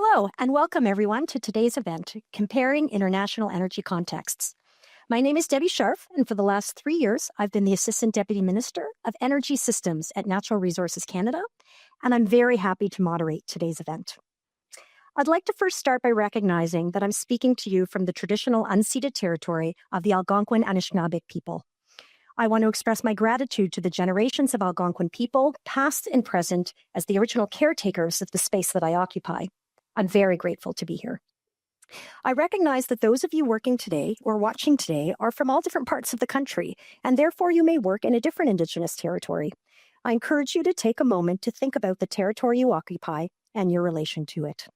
Hello, and welcome everyone to today's event, Comparing International Energy Contexts. My name is Debbie Scharf, and for the last 3 years, I've been the Assistant Deputy Minister of Energy Systems at Natural Resources Canada, and I'm very happy to moderate today's event. I'd like to first start by recognizing that I'm speaking to you from the traditional unceded territory of the Algonquin Anishinaabe people. I want to express my gratitude to the generations of Algonquin people, past and present, as the original caretakers of the space that I occupy. I'm very grateful to be here. I recognize that those of you working today or watching today are from all different parts of the country, and therefore you may work in a different Indigenous territory. I encourage you to take a moment to think about the territory you occupy and your relation to it.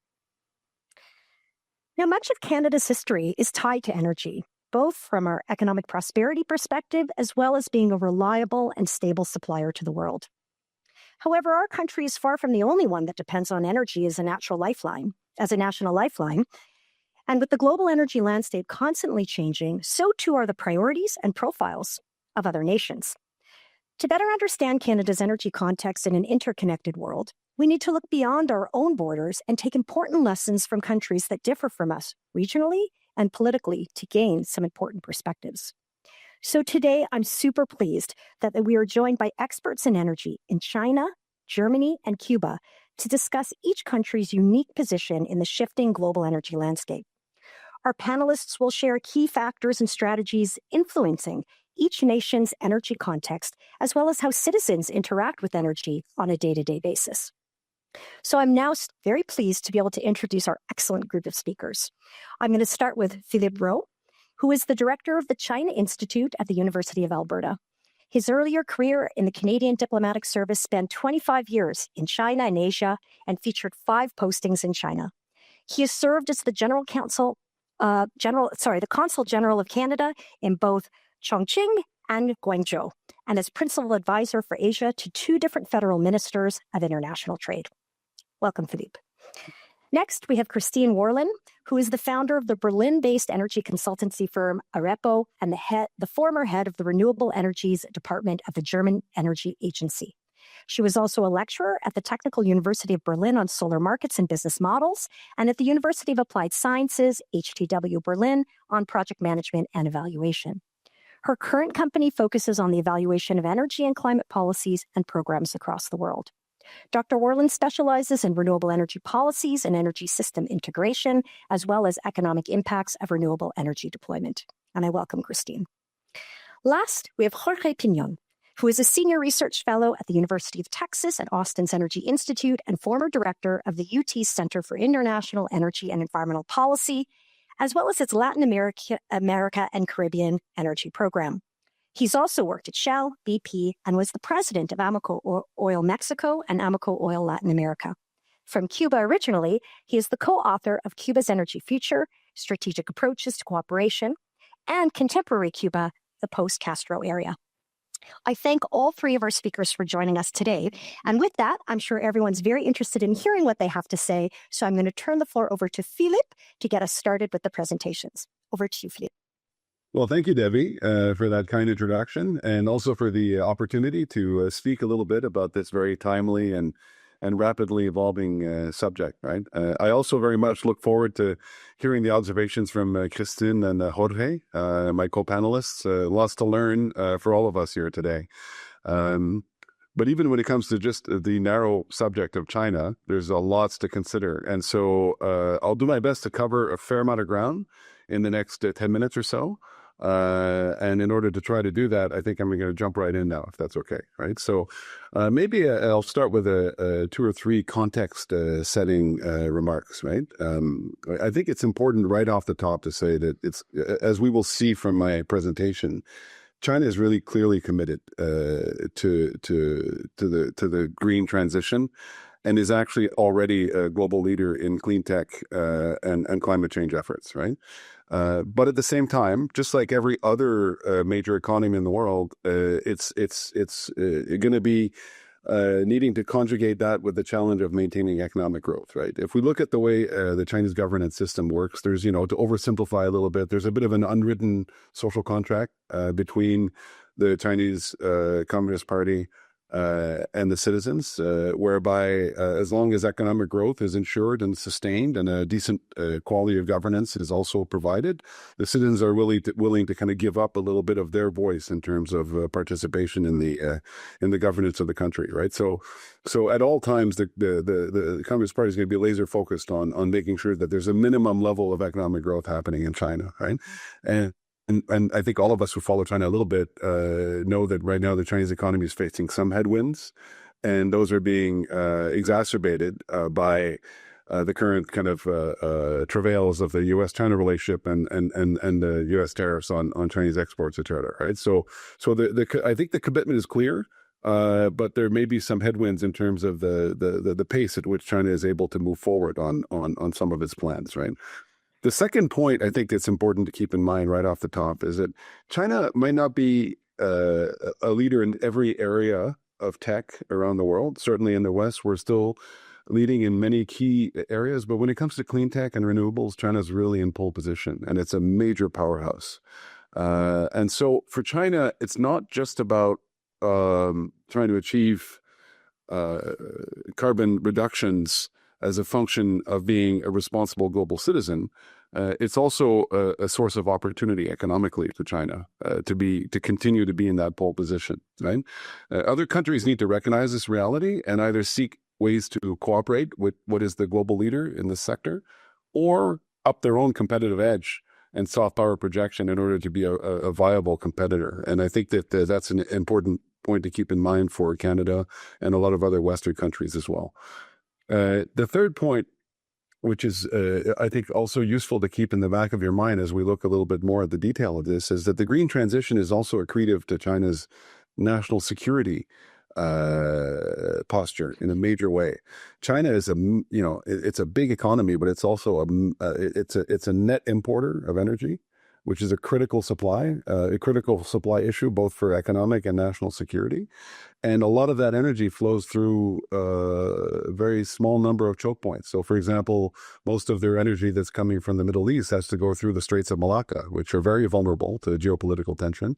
Now, much of Canada's history is tied to energy, both from our economic prosperity perspective as well as being a reliable and stable supplier to the world. However, our country is far from the only one that depends on energy as a national lifeline. And with the global energy landscape constantly changing, so too are the priorities and profiles of other nations. To better understand Canada's energy context in an interconnected world, we need to look beyond our own borders and take important lessons from countries that differ from us regionally and politically to gain some important perspectives. So today, I'm super pleased that we are joined by experts in energy in China, Germany, and Cuba to discuss each country's unique position in the shifting global energy landscape. Our panelists will share key factors and strategies influencing each nation's energy context, as well as how citizens interact with energy on a day-to-day basis. So I'm now very pleased to be able to introduce our excellent group of speakers. I'm going to start with Philippe Rowe, who is the director of the China Institute at the University of Alberta. His earlier career in the Canadian Diplomatic Service spanned 25 years in China and Asia and featured 5 postings in China. He has served as the the Consul General of Canada in both Chongqing and Guangzhou, and as principal advisor for Asia to 2 different federal ministers of international trade. Welcome, Philippe. Next, we have Christine Warlin, who is the founder of the Berlin-based energy consultancy firm Arepo and the former head of the Renewable Energies Department of the German Energy Agency. She was also a lecturer at the Technical University of Berlin on solar markets and business models, and at the University of Applied Sciences, HTW Berlin, on project management and evaluation. Her current company focuses on the evaluation of energy and climate policies and programs across the world. Dr. Warlin specializes in renewable energy policies and energy system integration, as well as economic impacts of renewable energy deployment. And I welcome Christine. Last, we have Jorge Piñon, who is a senior research fellow at the University of Texas at Austin's Energy Institute and former director of the UT Center for International Energy and Environmental Policy, as well as its Latin America and Caribbean energy program. He's also worked at Shell, BP, and was the president of Amoco Oil Mexico and Amoco Oil Latin America. From Cuba originally, he is the co-author of Cuba's Energy Future, Strategic Approaches to Cooperation, and Contemporary Cuba, the Post-Castro Area. I thank all 3 of our speakers for joining us today. And with that, I'm sure everyone's very interested in hearing what they have to say. So I'm going to turn the floor over to Philippe to get us started with the presentations. Over to you, Philippe. Well, thank you, Debbie, for that kind introduction, and also for the opportunity to speak a little bit about this very timely and rapidly evolving subject, right? I also very much look forward to hearing the observations from Christine and Jorge, my co-panelists. Lots to learn for all of us here today. But even when it comes to just the narrow subject of China, there's lots to consider. And so I'll do my best to cover a fair amount of ground in the next 10 minutes or so. And in order to try to do that, I think I'm going to jump right in now, if that's okay, right? So maybe I'll start with a 2 or 3 context setting remarks, right? I think it's important right off the top to say that it's, as we will see from my presentation, China is really clearly committed to the green transition, and is actually already a global leader in clean tech and climate change efforts, right? But at the same time, just like every other major economy in the world, it's going to be needing to conjugate that with the challenge of maintaining economic growth, right? If we look at the way the Chinese governance system works, there's, to oversimplify a little bit, there's a bit of an unwritten social contract between the Chinese Communist Party, and the citizens, whereby as long as economic growth is ensured and sustained and a decent quality of governance is also provided, the citizens are willing to kind of give up a little bit of their voice in terms of participation in the governance of the country, right? So at all times, the Communist Party is going to be laser focused on making sure that there's a minimum level of economic growth happening in China, right? And I think all of us who follow China a little bit know that right now the Chinese economy is facing some headwinds, and those are being exacerbated by the current kind of travails of the U.S.-China relationship and the U.S. tariffs on Chinese exports, et cetera, right? So I think the commitment is clear, but there may be some headwinds in terms of the pace at which China is able to move forward on some of its plans, right? The second point I think that's important to keep in mind right off the top is that China might not be a leader in every area of tech around the world. Certainly in the West, we're still leading in many key areas, but when it comes to clean tech and renewables, China's really in pole position, and it's a major powerhouse. And so for China, it's not just about trying to achieve carbon reductions as a function of being a responsible global citizen. It's also a source of opportunity economically for China to continue to be in that pole position, right? Other countries need to recognize this reality and either seek ways to cooperate with what is the global leader in this sector, or up their own competitive edge and soft power projection in order to be a viable competitor. And I think that that's an important point to keep in mind for Canada and a lot of other Western countries as well. The third point, which is, I think, also useful to keep in the back of your mind as we look a little bit more at the detail of this, is that the green transition is also accretive to China's national security posture in a major way. China is it's a big economy, but it's also it's a net importer of energy, which is a critical supply issue both for economic and national security. And a lot of that energy flows through a very small number of choke points. So, for example, most of their energy that's coming from the Middle East has to go through the Straits of Malacca, which are very vulnerable to geopolitical tension.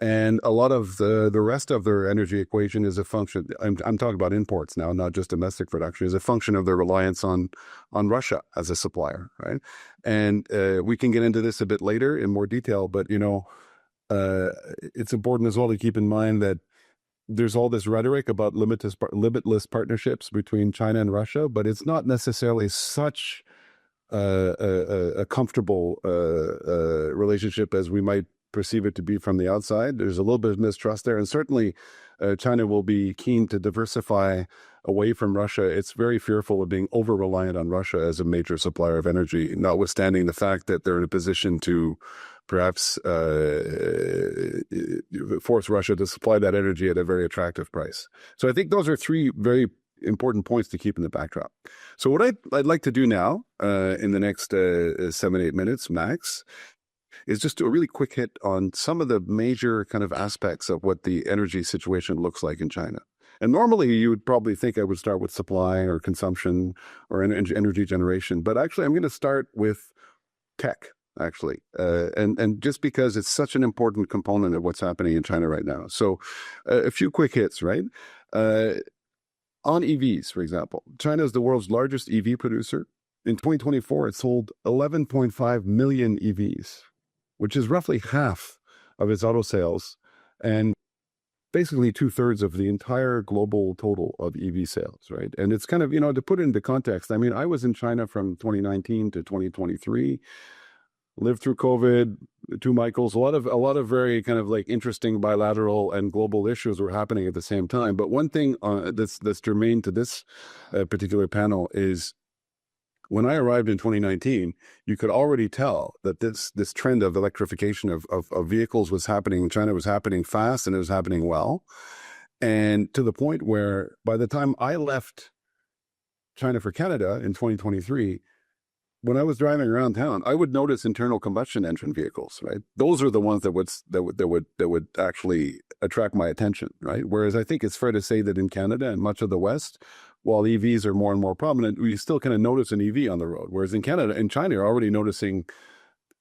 And a lot of the rest of their energy equation is a function, I'm talking about imports now, not just domestic production, is a function of their reliance on Russia as a supplier, right? And we can get into this a bit later in more detail, but, it's important as well to keep in mind that there's all this rhetoric about limitless partnerships between China and Russia, but it's not necessarily such a comfortable relationship as we might perceive it to be from the outside. There's a little bit of mistrust there, and certainly China will be keen to diversify away from Russia. It's very fearful of being over-reliant on Russia as a major supplier of energy, notwithstanding the fact that they're in a position to perhaps force Russia to supply that energy at a very attractive price. So I think those are three very important points to keep in the backdrop. So what I'd like to do now in the next 7-8 minutes max is just do a really quick hit on some of the major kind of aspects of what the energy situation looks like in China. And normally you would probably think I would start with supply or consumption or energy generation, but actually I'm going to start with tech, actually. And just because it's such an important component of what's happening in China right now. So a few quick hits, right? On EVs, for example, China is the world's largest EV producer. In 2024, it sold 11.5 million EVs, which is roughly half of its auto sales and basically 2/3 of the entire global total of EV sales, right? And it's kind of, to put it into context, I mean, I was in China from 2019 to 2023, lived through COVID, two Michaels, a lot of very kind of like interesting bilateral and global issues were happening at the same time. But one thing that's germane to this particular panel is when I arrived in 2019, you could already tell that this trend of electrification of vehicles was happening in China, was happening fast, and it was happening well. And to the point where by the time I left China for Canada in 2023, when I was driving around town, I would notice internal combustion engine vehicles, right? Those are the ones that would actually attract my attention, right? Whereas I think it's fair to say that in Canada and much of the West, while EVs are more and more prominent, we still kind of notice an EV on the road. Whereas in Canada and China, you're already noticing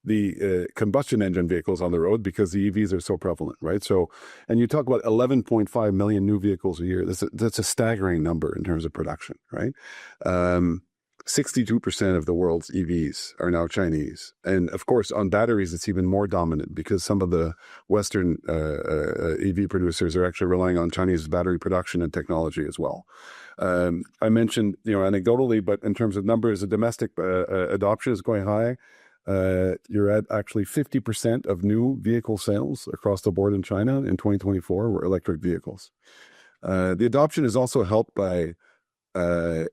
the combustion engine vehicles on the road because the EVs are so prevalent, right? So, and you talk about 11.5 million new vehicles a year. That's a staggering number in terms of production, right? 62% of the world's EVs are now Chinese. And of course, on batteries, it's even more dominant because some of the Western EV producers are actually relying on Chinese battery production and technology as well. I mentioned, anecdotally, but in terms of numbers, the domestic adoption is going high. You're at actually 50% of new vehicle sales across the board in China in 2024 were electric vehicles. The adoption is also helped by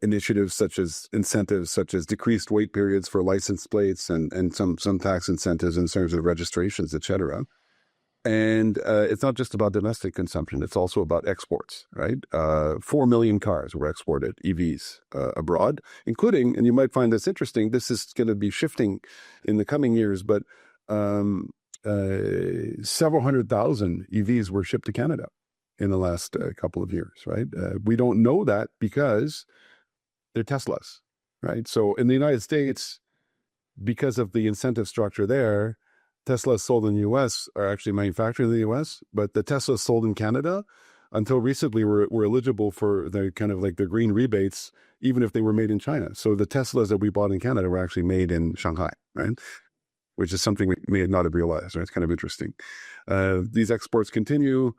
initiatives such as incentives, such as decreased wait periods for license plates and some tax incentives in terms of registrations, et cetera. And it's not just about domestic consumption. It's also about exports, right? 4 million cars were exported, EVs, abroad, including, and you might find this interesting, this is going to be shifting in the coming years, but several 100,000 EVs were shipped to Canada in the last couple of years, right? We don't know that because they're Teslas, right? So in the United States, because of the incentive structure there, Teslas sold in the U.S. are actually manufactured in the U.S., but the Teslas sold in Canada until recently were eligible for the kind of like the green rebates, even if they were made in China. So the Teslas that we bought in Canada were actually made in Shanghai, right? Which is something we may not have realized, right? It's kind of interesting. These exports continue.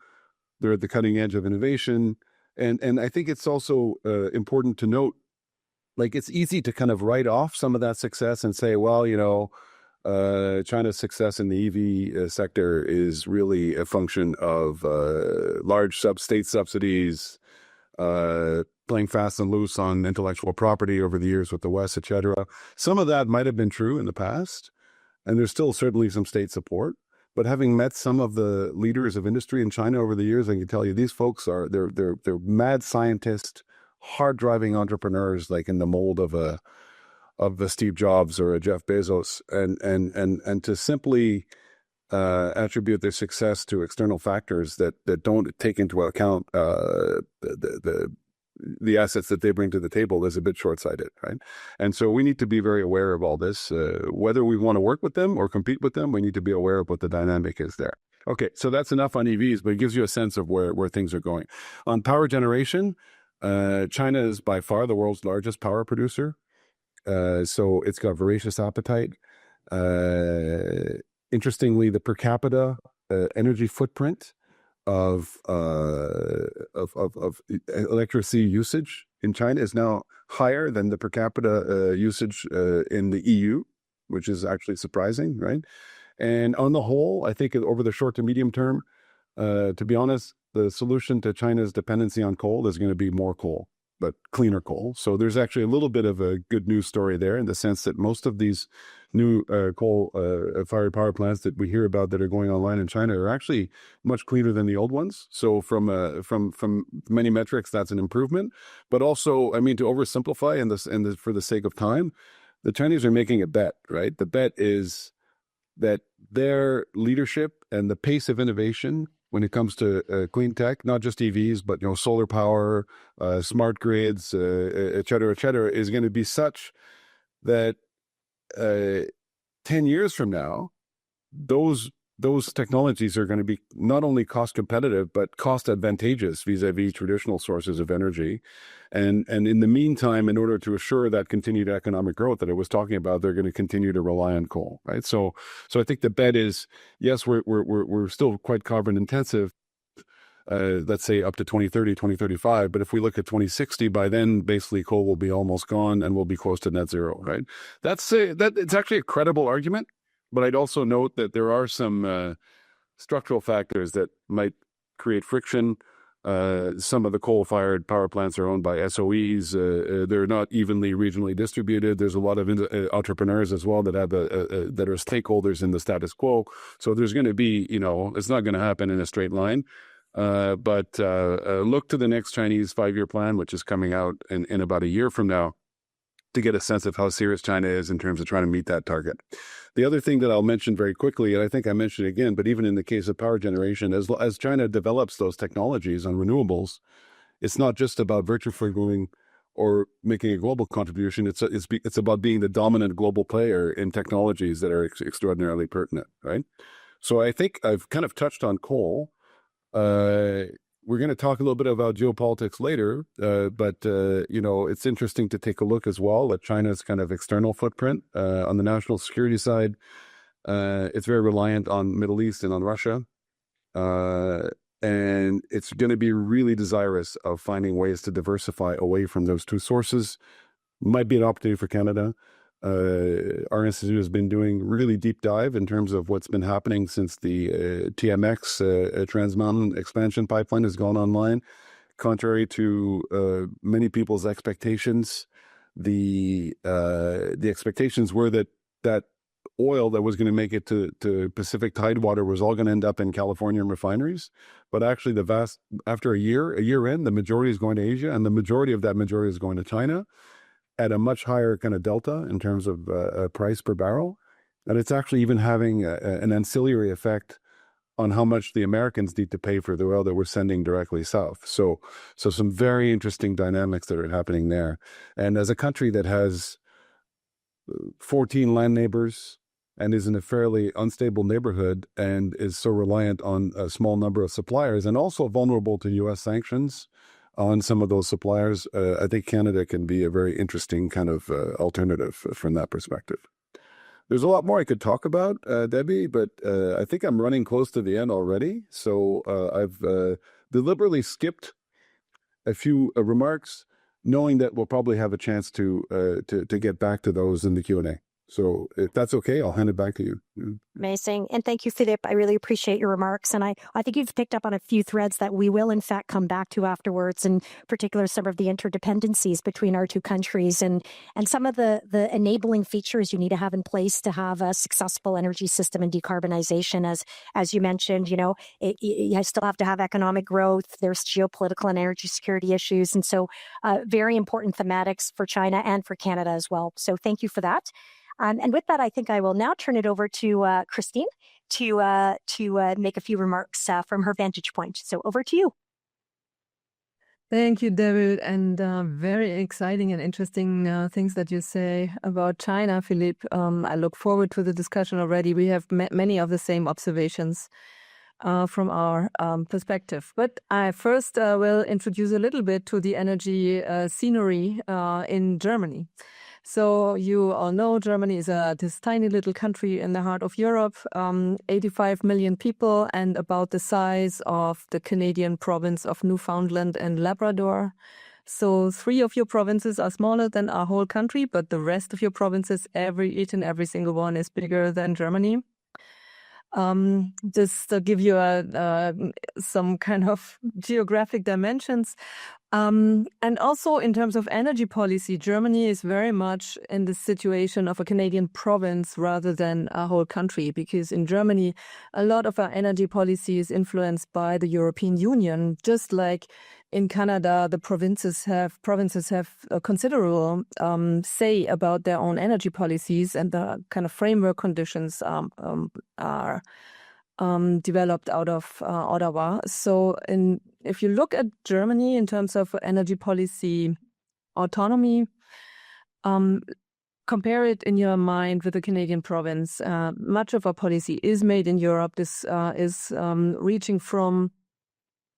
They're at the cutting edge of innovation. And I think it's also important to note, like it's easy to kind of write off some of that success and say, well, China's success in the EV sector is really a function of large state subsidies, playing fast and loose on intellectual property over the years with the West, et cetera. Some of that might have been true in the past, and there's still certainly some state support. But having met some of the leaders of industry in China over the years, I can tell you these folks they're mad scientists, hard driving entrepreneurs, like in the mold of a Steve Jobs or a Jeff Bezos, and to simply attribute their success to external factors that don't take into account the assets that they bring to the table is a bit short-sighted, right? And so we need to be very aware of all this. Whether we want to work with them or compete with them, we need to be aware of what the dynamic is there. Okay, so that's enough on EVs, but it gives you a sense of where things are going. On power generation, China is by far the world's largest power producer. So it's got voracious appetite. Interestingly, the per capita energy footprint of electricity usage in China is now higher than the per capita usage in the EU, which is actually surprising, right? And on the whole, I think over the short to medium term, to be honest, the solution to China's dependency on coal is going to be more coal, but cleaner coal. So there's actually a little bit of a good news story there in the sense that most of these new coal-fired power plants that we hear about that are going online in China are actually much cleaner than the old ones. So from many metrics, that's an improvement. But also, I mean, to oversimplify and for the sake of time, the Chinese are making a bet, right? The bet is that their leadership and the pace of innovation when it comes to clean tech, not just EVs, but solar power, smart grids, et cetera, is going to be such that 10 years from now, those technologies are going to be not only cost competitive, but cost advantageous vis-a-vis traditional sources of energy. And in the meantime, in order to assure that continued economic growth that I was talking about, they're going to continue to rely on coal, right? So I think the bet is, yes, we're still quite carbon intensive, let's say up to 2030, 2035. But if we look at 2060, by then, basically coal will be almost gone and we'll be close to net zero, right? It's actually a credible argument. But I'd also note that there are some structural factors that might create friction. Some of the coal-fired power plants are owned by SOEs. They're not evenly regionally distributed. There's a lot of entrepreneurs as well that have that are stakeholders in the status quo. So there's going to be, it's not going to happen in a straight line. But look to the next Chinese 5-year plan, which is coming out in about a year from now, to get a sense of how serious China is in terms of trying to meet that target. The other thing that I'll mention very quickly, and I think I mentioned it again, but even in the case of power generation, as China develops those technologies on renewables, it's not just about retrofitting or making a global contribution. It's about being the dominant global player in technologies that are extraordinarily pertinent, right? So I think I've kind of touched on coal. We're going to talk a little bit about geopolitics later, but it's interesting to take a look as well at China's kind of external footprint on the national security side. It's very reliant on Middle East and on Russia. And it's going to be really desirous of finding ways to diversify away from those two sources. Might be an opportunity for Canada. Our institute has been doing really deep dive in terms of what's been happening since the TMX Trans Mountain expansion pipeline has gone online. Contrary to many people's expectations, the expectations were that oil that was going to make it to Pacific Tidewater was all going to end up in Californian refineries. But actually after a year in, the majority is going to Asia, and the majority of that majority is going to China at a much higher kind of delta in terms of price per barrel. And it's actually even having an ancillary effect on how much the Americans need to pay for the oil that we're sending directly south. So some very interesting dynamics that are happening there. And as a country that has 14 land neighbors and is in a fairly unstable neighborhood and is so reliant on a small number of suppliers and also vulnerable to U.S. sanctions on some of those suppliers, I think Canada can be a very interesting kind of alternative from that perspective. There's a lot more I could talk about, Debbie, but I think I'm running close to the end already. So I've deliberately skipped a few remarks, knowing that we'll probably have a chance to get back to those in the Q&A. So if that's okay, I'll hand it back to you. Amazing. And thank you, Philippe. I really appreciate your remarks. And I think you've picked up on a few threads that we will, in fact, come back to afterwards, in particular, some of the interdependencies between our two countries and some of the enabling features you need to have in place to have a successful energy system and decarbonization. As you mentioned, you still have to have economic growth. There's geopolitical and energy security issues. And so very important thematics for China and for Canada as well. So thank you for that. And with that, I think I will now turn it over to Christine to make a few remarks from her vantage point. So over to you. Thank you, David, and very exciting and interesting things that you say about China, Philippe. I look forward to the discussion already. We have many of the same observations from our perspective. But I first will introduce a little bit to the energy scenery in Germany. So you all know Germany is this tiny little country in the heart of Europe, 85 million people and about the size of the Canadian province of Newfoundland and Labrador. So 3 of your provinces are smaller than our whole country, but the rest of your provinces, each and every single one is bigger than Germany. Just to give you some kind of geographic dimensions. And also in terms of energy policy, Germany is very much in the situation of a Canadian province rather than a whole country, because in Germany, a lot of our energy policy is influenced by the European Union, just like in Canada, the provinces have a considerable say about their own energy policies, and the kind of framework conditions are developed out of Ottawa. So if you look at Germany in terms of energy policy autonomy, compare it in your mind with the Canadian province. Much of our policy is made in Europe. This is reaching from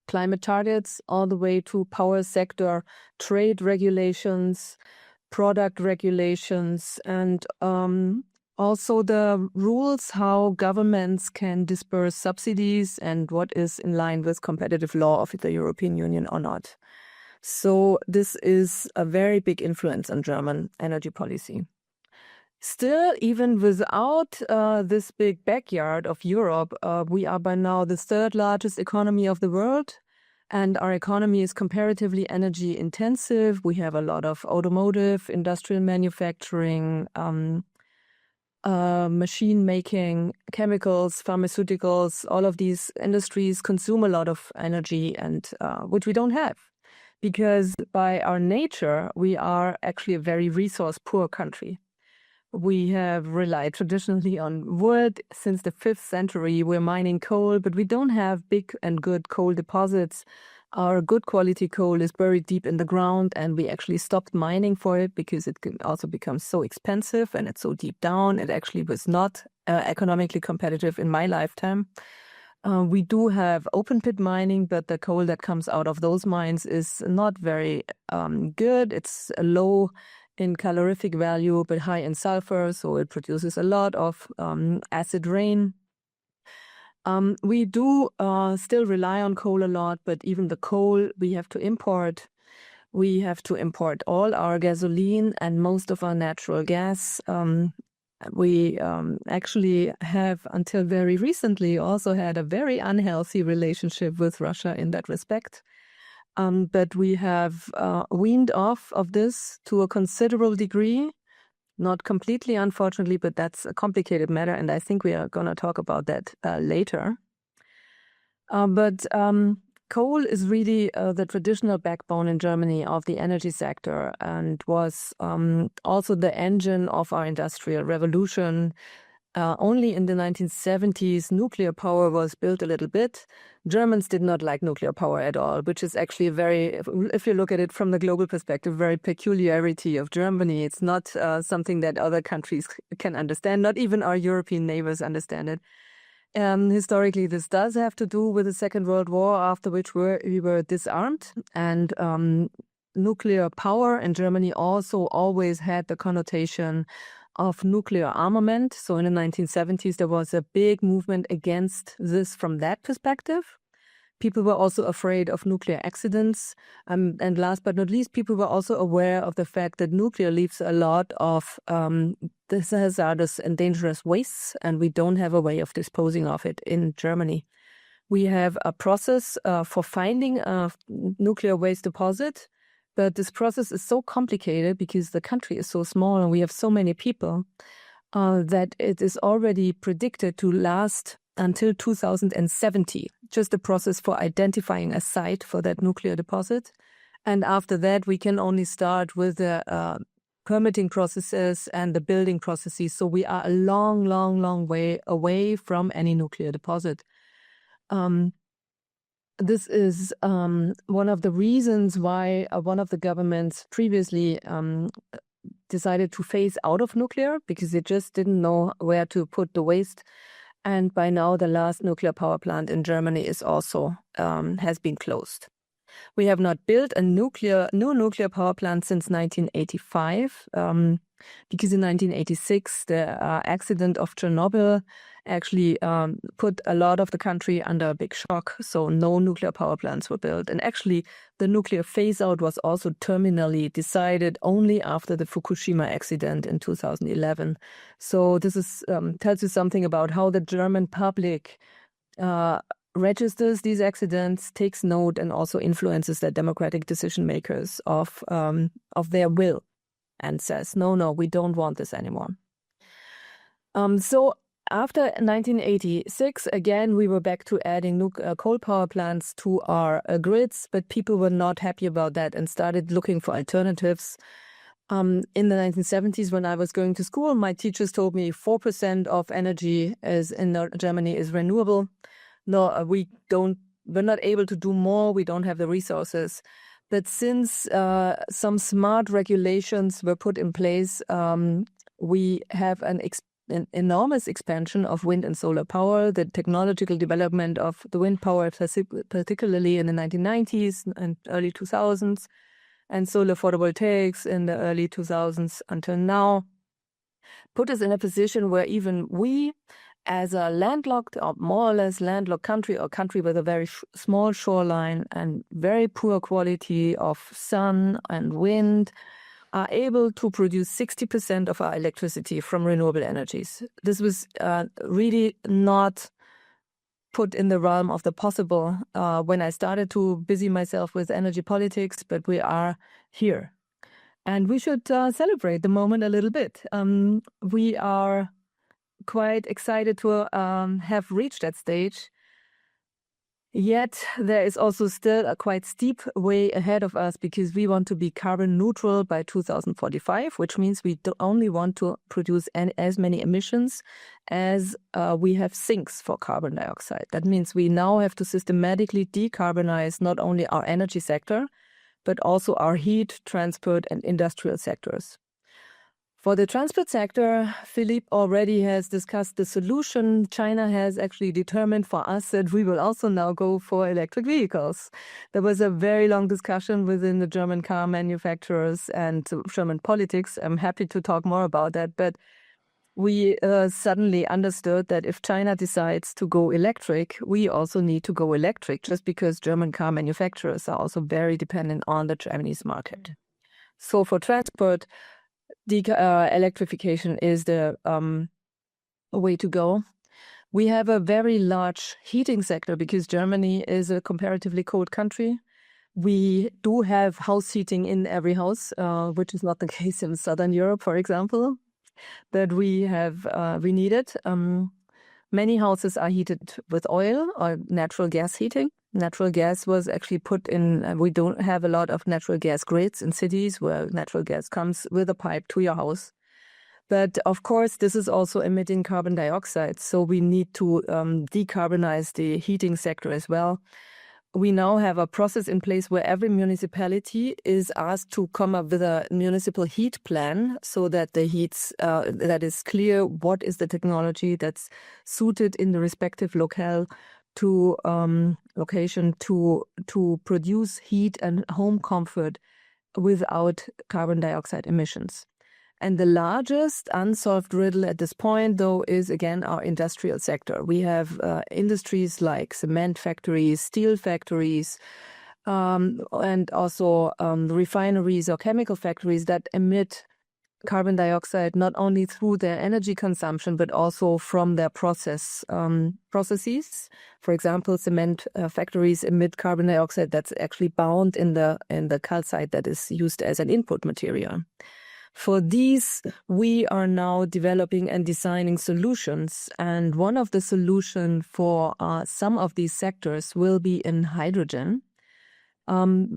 climate targets all the way to power sector, trade regulations, product regulations, and also the rules how governments can disperse subsidies and what is in line with competitive law of the European Union or not. So this is a very big influence on German energy policy. Still, even without this big backyard of Europe, we are by now the 3rd largest economy of the world, and our economy is comparatively energy intensive. We have a lot of automotive, industrial manufacturing, machine making, chemicals, pharmaceuticals. All of these industries consume a lot of energy, and which we don't have, because by our nature, we are actually a very resource poor country. We have relied traditionally on wood. Since the 5th century, we're mining coal, but we don't have big and good coal deposits Our good quality coal is buried deep in the ground, and we actually stopped mining for it because it can also become so expensive and it's so deep down. It actually was not economically competitive in my lifetime. We do have open pit mining, but the coal that comes out of those mines is not very good. It's low in calorific value, but high in sulfur, so it produces a lot of acid rain. We do still rely on coal a lot, but even the coal we have to import. We have to import all our gasoline and most of our natural gas. We actually have, until very recently, also had a very unhealthy relationship with Russia in that respect. But we have weaned off of this to a considerable degree. Not completely, unfortunately, but that's a complicated matter, and I think we are going to talk about that later. But coal is really the traditional backbone in Germany of the energy sector, and was also the engine of our industrial revolution. Only in the 1970s, nuclear power was built a little bit. Germans did not like nuclear power at all, which is actually if you look at it from the global perspective, very peculiarity of Germany. It's not something that other countries can understand. Not even our European neighbors understand it. Historically, this does have to do with the Second World War, after which we were disarmed. And nuclear power in Germany also always had the connotation of nuclear armament. So in the 1970s, there was a big movement against this from that perspective. People were also afraid of nuclear accidents. And last but not least, people were also aware of the fact that nuclear leaves a lot of hazardous and dangerous wastes, and we don't have a way of disposing of it in Germany. We have a process for finding a nuclear waste deposit, but this process is so complicated because the country is so small and we have so many people that it is already predicted to last until 2070, just a process for identifying a site for that nuclear deposit. And after that, we can only start with the permitting processes and the building processes. So we are a long, long, long way away from any nuclear deposit. This is one of the reasons why one of the governments previously decided to phase out of nuclear, because they just didn't know where to put the waste. And by now, the last nuclear power plant in Germany is also has been closed. We have not built a new nuclear power plant since 1985, because in 1986, the accident of Chernobyl actually put a lot of the country under a big shock. So no nuclear power plants were built. And actually, the nuclear phase-out was also terminally decided only after the Fukushima accident in 2011. So this is tells you something about how the German public registers these accidents, takes note, and also influences their democratic decision makers of their will, and says, no, we don't want this anymore. So after 1986, again, we were back to adding coal power plants to our grids, but people were not happy about that and started looking for alternatives. In the 1970s, when I was going to school, my teachers told me 4% of energy in Germany is renewable. No, we're not able to do more. We don't have the resources. But since some smart regulations were put in place, we have an enormous expansion of wind and solar power. The technological development of the wind power, particularly in the 1990s and early 2000s, and solar photovoltaics in the early 2000s until now, put us in a position where even we, as a landlocked or more or less landlocked country, or country with a very small shoreline and very poor quality of sun and wind, are able to produce 60% of our electricity from renewable energies. This was really not put in the realm of the possible when I started to busy myself with energy politics, but we are here. And we should celebrate the moment a little bit. We are quite excited to have reached that stage. Yet there is also still a quite steep way ahead of us because we want to be carbon neutral by 2045, which means we only want to produce as many emissions as we have sinks for carbon dioxide. That means we now have to systematically decarbonize not only our energy sector, but also our heat, transport, and industrial sectors. For the transport sector, Philippe already has discussed the solution. China has actually determined for us that we will also now go for electric vehicles. There was a very long discussion within the German car manufacturers and German politics. I'm happy to talk more about that, but we suddenly understood that if China decides to go electric, we also need to go electric, just because German car manufacturers are also very dependent on the Chinese market. So for transport, electrification is the way to go. We have a very large heating sector because Germany is a comparatively cold country. We do have house heating in every house, which is not the case in Southern Europe, for example. But we need it. Many houses are heated with oil or natural gas heating. Natural gas was actually put in, we don't have a lot of natural gas grids in cities where natural gas comes with a pipe to your house. But of course, this is also emitting carbon dioxide. So we need to decarbonize the heating sector as well. We now have a process in place where every municipality is asked to come up with a municipal heat plan so that that is clear what is the technology that's suited in the respective location to produce heat and home comfort without carbon dioxide emissions. And the largest unsolved riddle at this point, though, is again our industrial sector. We have industries like cement factories, steel factories, and also refineries or chemical factories that emit carbon dioxide not only through their energy consumption, but also from their processes. For example, cement factories emit carbon dioxide that's actually bound in the calcite that is used as an input material. For these, we are now developing and designing solutions. And one of the solutions for some of these sectors will be in hydrogen.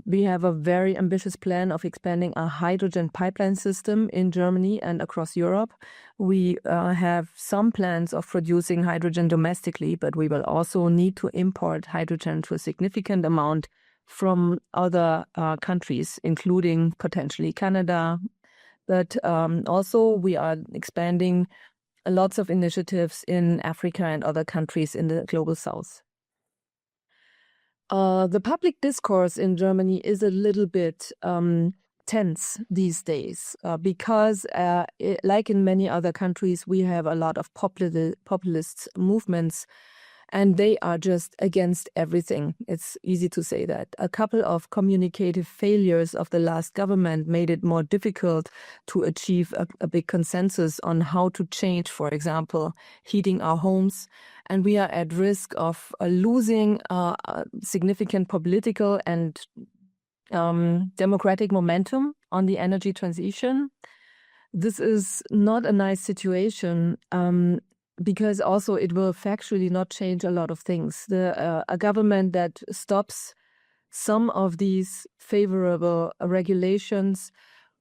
We have a very ambitious plan of expanding a hydrogen pipeline system in Germany and across Europe. We have some plans of producing hydrogen domestically, but we will also need to import hydrogen to a significant amount from other countries, including potentially Canada. But also we are expanding lots of initiatives in Africa and other countries in the global south. The public discourse in Germany is a little bit tense these days because, like in many other countries, we have a lot of populist movements, and they are just against everything. It's easy to say that. A couple of communicative failures of the last government made it more difficult to achieve a big consensus on how to change, for example, heating our homes. And we are at risk of losing significant political and democratic momentum on the energy transition. This is not a nice situation. Because also it will factually not change a lot of things. A government that stops some of these favorable regulations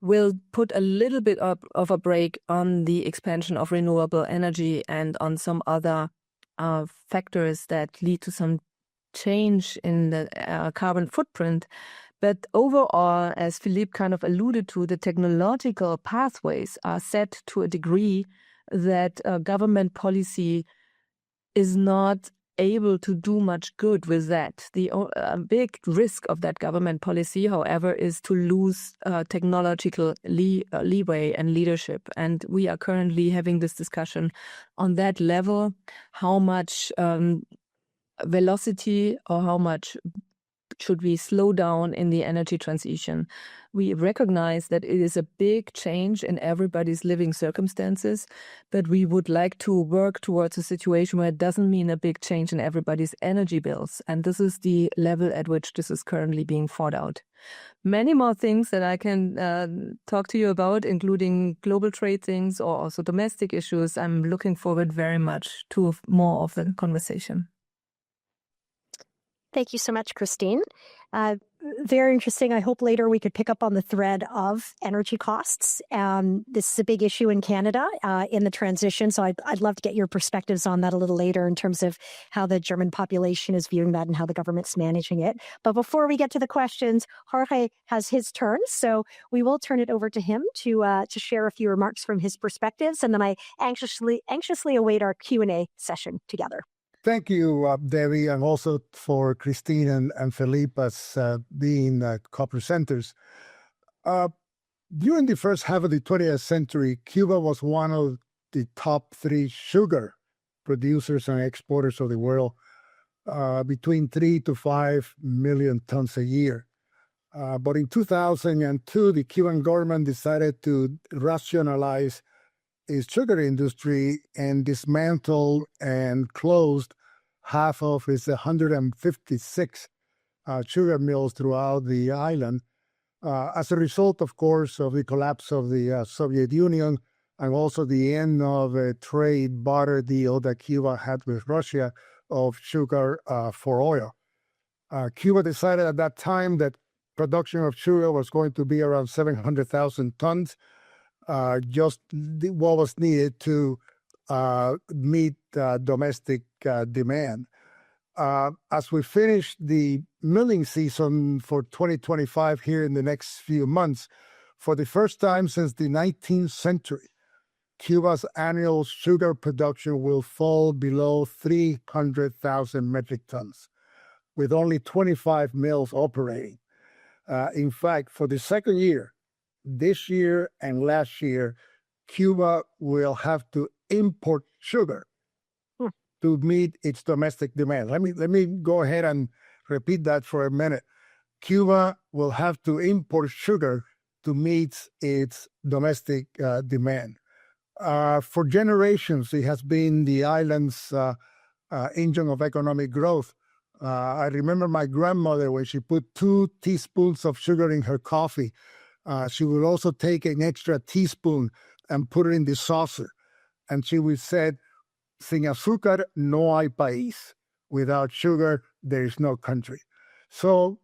will put a little bit of a brake on the expansion of renewable energy and on some other factors that lead to some change in the carbon footprint. But overall, as Philippe kind of alluded to, the technological pathways are set to a degree that government policy is not able to do much good with that. The big risk of that government policy, however, is to lose technological leeway and leadership. And we are currently having this discussion on that level, how much velocity or how much should we slow down in the energy transition. We recognize that it is a big change in everybody's living circumstances, but we would like to work towards a situation where it doesn't mean a big change in everybody's energy bills. And this is the level at which this is currently being fought out. Many more things that I can talk to you about, including global trade things or also domestic issues. I'm looking forward very much to more of the conversation. Thank you so much, Christine. Very interesting. I hope later we could pick up on the thread of energy costs. This is a big issue in Canada in the transition. So I'd love to get your perspectives on that a little later in terms of how the German population is viewing that and how the government's managing it. But before we get to the questions, Jorge has his turn. So we will turn it over to him to share a few remarks from his perspectives. And then I anxiously await our Q&A session together. Thank you, Debbie, and also for Christine and Felipe as being co-presenters. During the first half of the 20th century, Cuba was one of the top 3 sugar producers and exporters of the world, between 3 to 5 million tons a year. But in 2002, the Cuban government decided to rationalize its sugar industry and dismantled and closed half of its 156 sugar mills throughout the island, as a result, of course, of the collapse of the Soviet Union and also the end of a trade barter deal that Cuba had with Russia of sugar for oil. Cuba decided at that time that production of sugar was going to be around 700,000 tons, just what was needed to meet domestic demand. As we finish the milling season for 2025 here in the next few months, for the first time since the 19th century, Cuba's annual sugar production will fall below 300,000 metric tons, with only 25 mills operating. In fact, for the second year, this year and last year, Cuba will have to import sugar to meet its domestic demand. Let me go ahead and repeat that for a minute. Cuba will have to import sugar to meet its domestic demand. For generations, it has been the island's engine of economic growth. I remember my grandmother, when she put 2 teaspoons of sugar in her coffee, she would also take an extra teaspoon and put it in the saucer. And she would say, sin azúcar no hay país. Without sugar, there is no country. So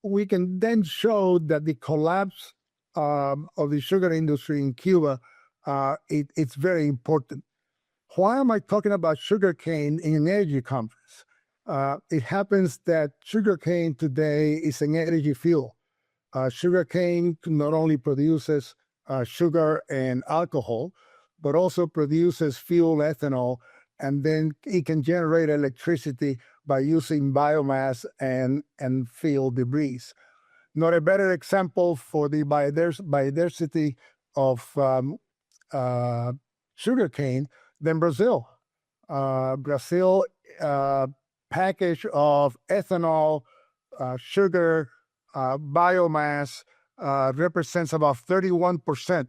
we can then show that the collapse of the sugar industry in Cuba, it's very important. Why am I talking about sugarcane in an energy conference? It happens that sugarcane today is an energy fuel. Sugarcane not only produces sugar and alcohol, but also produces fuel ethanol, and then it can generate electricity by using biomass and field debris. Not a better example for the biodiversity of sugarcane than Brazil. Brazil package of ethanol, sugar, biomass represents about 31%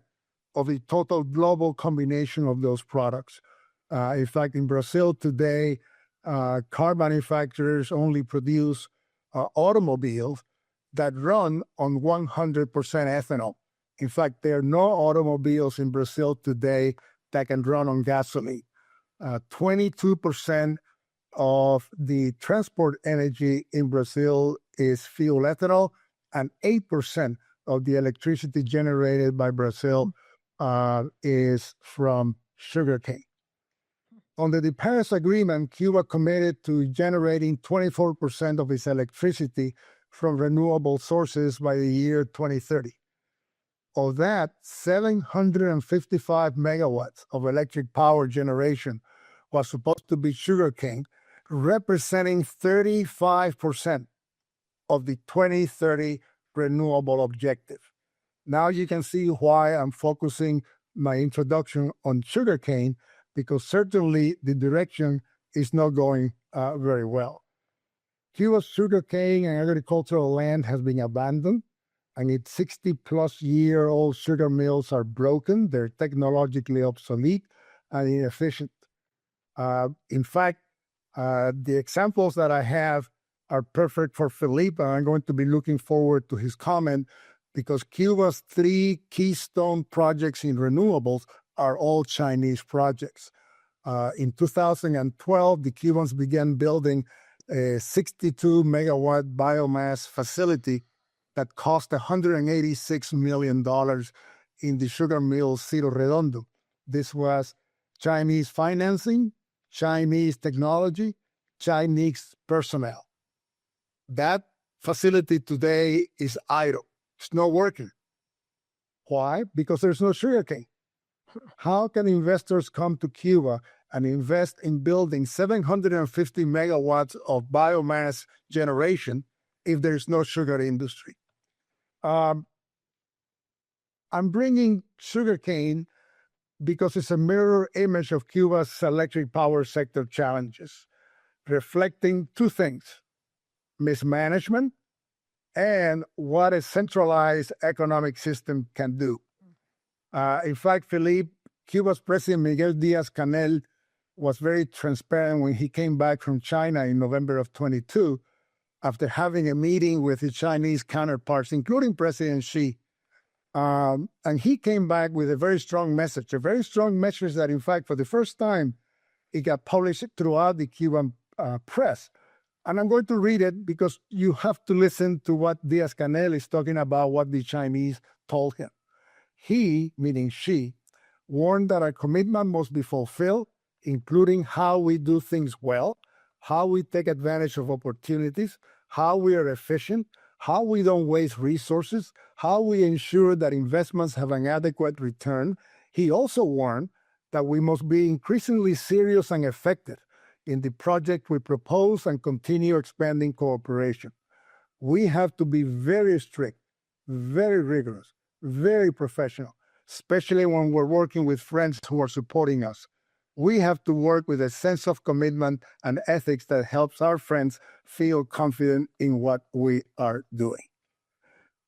of the total global combination of those products. In fact, in Brazil today, car manufacturers only produce automobiles that run on 100% ethanol. In fact, there are no automobiles in Brazil today that can run on gasoline. 22% of the transport energy in Brazil is fuel ethanol, and 8% of the electricity generated by Brazil is from sugarcane. Under the Paris Agreement, Cuba committed to generating 24% of its electricity from renewable sources by the year 2030. Of that, 755 megawatts of electric power generation was supposed to be sugarcane, representing 35% of the 2030 renewable objective. Now you can see why I'm focusing my introduction on sugarcane, because certainly the direction is not going very well. Cuba's sugarcane and agricultural land has been abandoned, and its 60-plus-year-old sugar mills are broken. They're technologically obsolete and inefficient. In fact, the examples that I have are perfect for Felipe, and I'm going to be looking forward to his comment, because Cuba's 3 keystone projects in renewables are all Chinese projects. In 2012, the Cubans began building a 62 megawatt biomass facility that cost $186 million in the sugar mill Cerro Redondo. This was Chinese financing, Chinese technology, Chinese personnel. That facility today is idle. It's not working. Why? Because there's no sugarcane. How can investors come to Cuba and invest in building 750 megawatts of biomass generation if there's no sugar industry? I'm bringing sugarcane because it's a mirror image of Cuba's electric power sector challenges, reflecting two things: mismanagement and what a centralized economic system can do. In fact, Felipe, Cuba's President Miguel Díaz-Canel was very transparent when he came back from China in November of 22 after having a meeting with his Chinese counterparts, including President Xi. And he came back with a very strong message that, in fact, for the first time, it got published throughout the Cuban press. And I'm going to read it because you have to listen to what Díaz-Canel is talking about, what the Chinese told him. He, meaning Xi, warned that our commitment must be fulfilled, including how we do things well, how we take advantage of opportunities, how we are efficient, how we don't waste resources, how we ensure that investments have an adequate return. He also warned that we must be increasingly serious and effective in the project we propose and continue expanding cooperation. We have to be very strict, very rigorous, very professional, especially when we're working with friends who are supporting us. We have to work with a sense of commitment and ethics that helps our friends feel confident in what we are doing.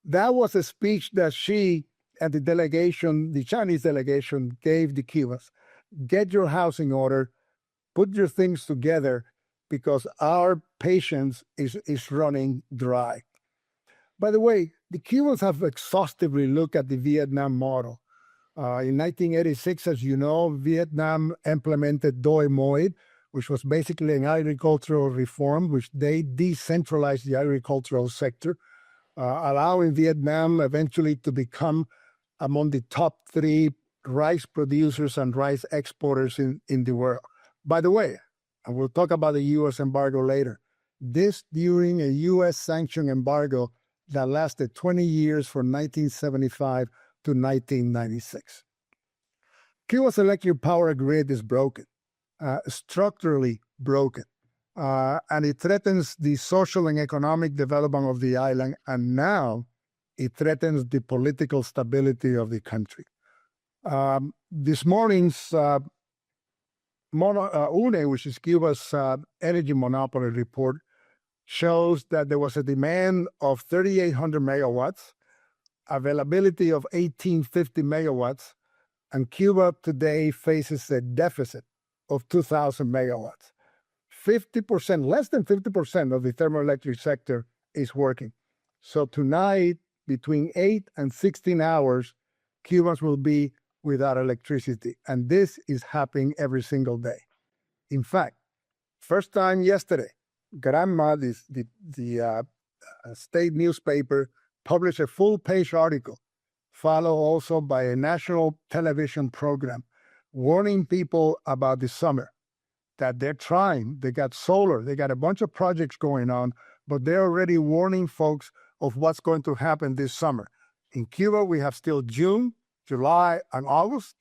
That was a speech that Xi and the Chinese delegation, gave the Cubans. Get your house in order, put your things together, because our patience is running dry. By the way, the Cubans have exhaustively looked at the Vietnam model. In 1986, as you know, Vietnam implemented Doi Moi, which was basically an agricultural reform, which they decentralized the agricultural sector, allowing Vietnam eventually to become among the top 3 rice producers and rice exporters in the world. By the way, and we'll talk about the U.S. embargo later, this during a U.S. sanction embargo that lasted 20 years from 1975 to 1996. Cuba's electric power grid is broken, structurally broken, and it threatens the social and economic development of the island, and now it threatens the political stability of the country. This morning's UNE, which is Cuba's energy monopoly report, shows that there was a demand of 3,800 megawatts, availability of 1,850 megawatts, and Cuba today faces a deficit of 2,000 megawatts. 50%, less than 50% of the thermoelectric sector is working. So tonight, between 8 and 16 hours, Cubans will be without electricity. And this is happening every single day. In fact, first time yesterday, Granma, the state newspaper, published a full-page article, followed also by a national television program, warning people about the summer, that they're trying, they got solar, they got a bunch of projects going on, but they're already warning folks of what's going to happen this summer. In Cuba, we have still June, July, and August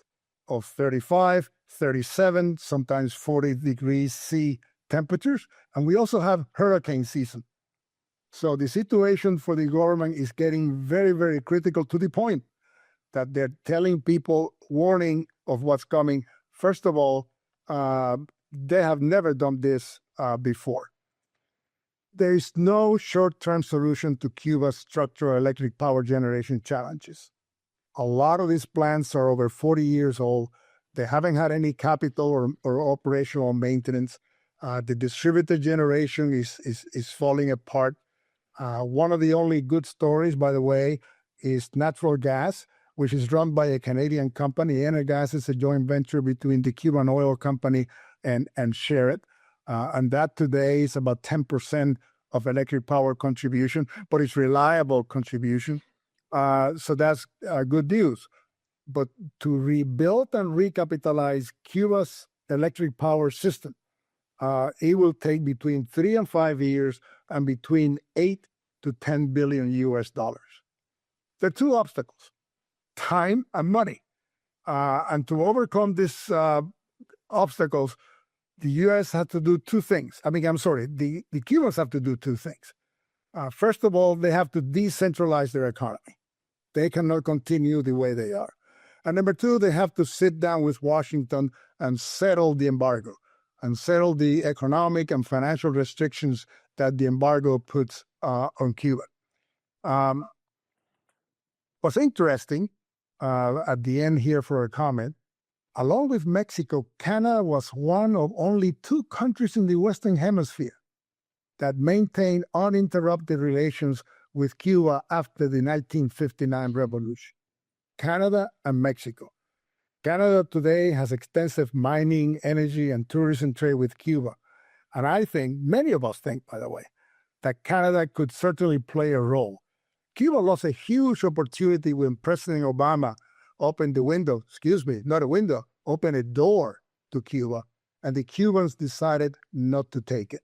of 35, 37, sometimes 40 degrees C temperatures, and we also have hurricane season. So the situation for the government is getting very, very critical, to the point that they're telling people, warning of what's coming. First of all, they have never done this before. There is no short-term solution to Cuba's structural electric power generation challenges. A lot of these plants are over 40 years old. They haven't had any capital or operational maintenance. The distributed generation is falling apart. One of the only good stories, by the way, is natural gas, which is run by a Canadian company. Energas is a joint venture between the Cuban Oil Company and Sherritt. And that today is about 10% of electric power contribution, but it's reliable contribution. So that's good news. But to rebuild and recapitalize Cuba's electric power system, it will take between 3 and 5 years and between 8 to 10 billion US dollars. There are two obstacles, time and money. And to overcome these obstacles, the U.S. had to do two things. The Cubans have to do two things. First of all, they have to decentralize their economy. They cannot continue the way they are. And number two, they have to sit down with Washington and settle the embargo and settle the economic and financial restrictions that the embargo puts on Cuba. What's interesting, at the end here for a comment, along with Mexico, Canada was one of only 2 countries in the Western Hemisphere that maintained uninterrupted relations with Cuba after the 1959 revolution. Canada and Mexico. Canada today has extensive mining, energy, and tourism trade with Cuba. And I think, many of us think, by the way, that Canada could certainly play a role. Cuba lost a huge opportunity when President Obama opened opened a door to Cuba, and the Cubans decided not to take it.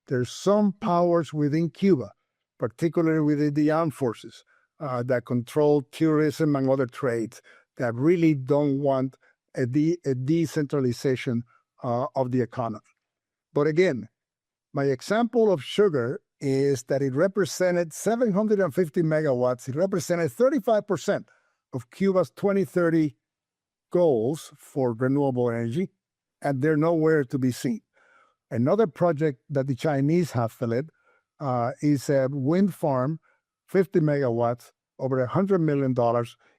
There's some powers within Cuba, particularly within the armed forces, that control tourism and other trades, that really don't want a decentralization of the economy. But again, my example of sugar is that it represented 750 megawatts. It represented 35% of Cuba's 2030 goals for renewable energy, and they're nowhere to be seen. Another project that the Chinese have filled is a wind farm, 50 megawatts, over $100 million.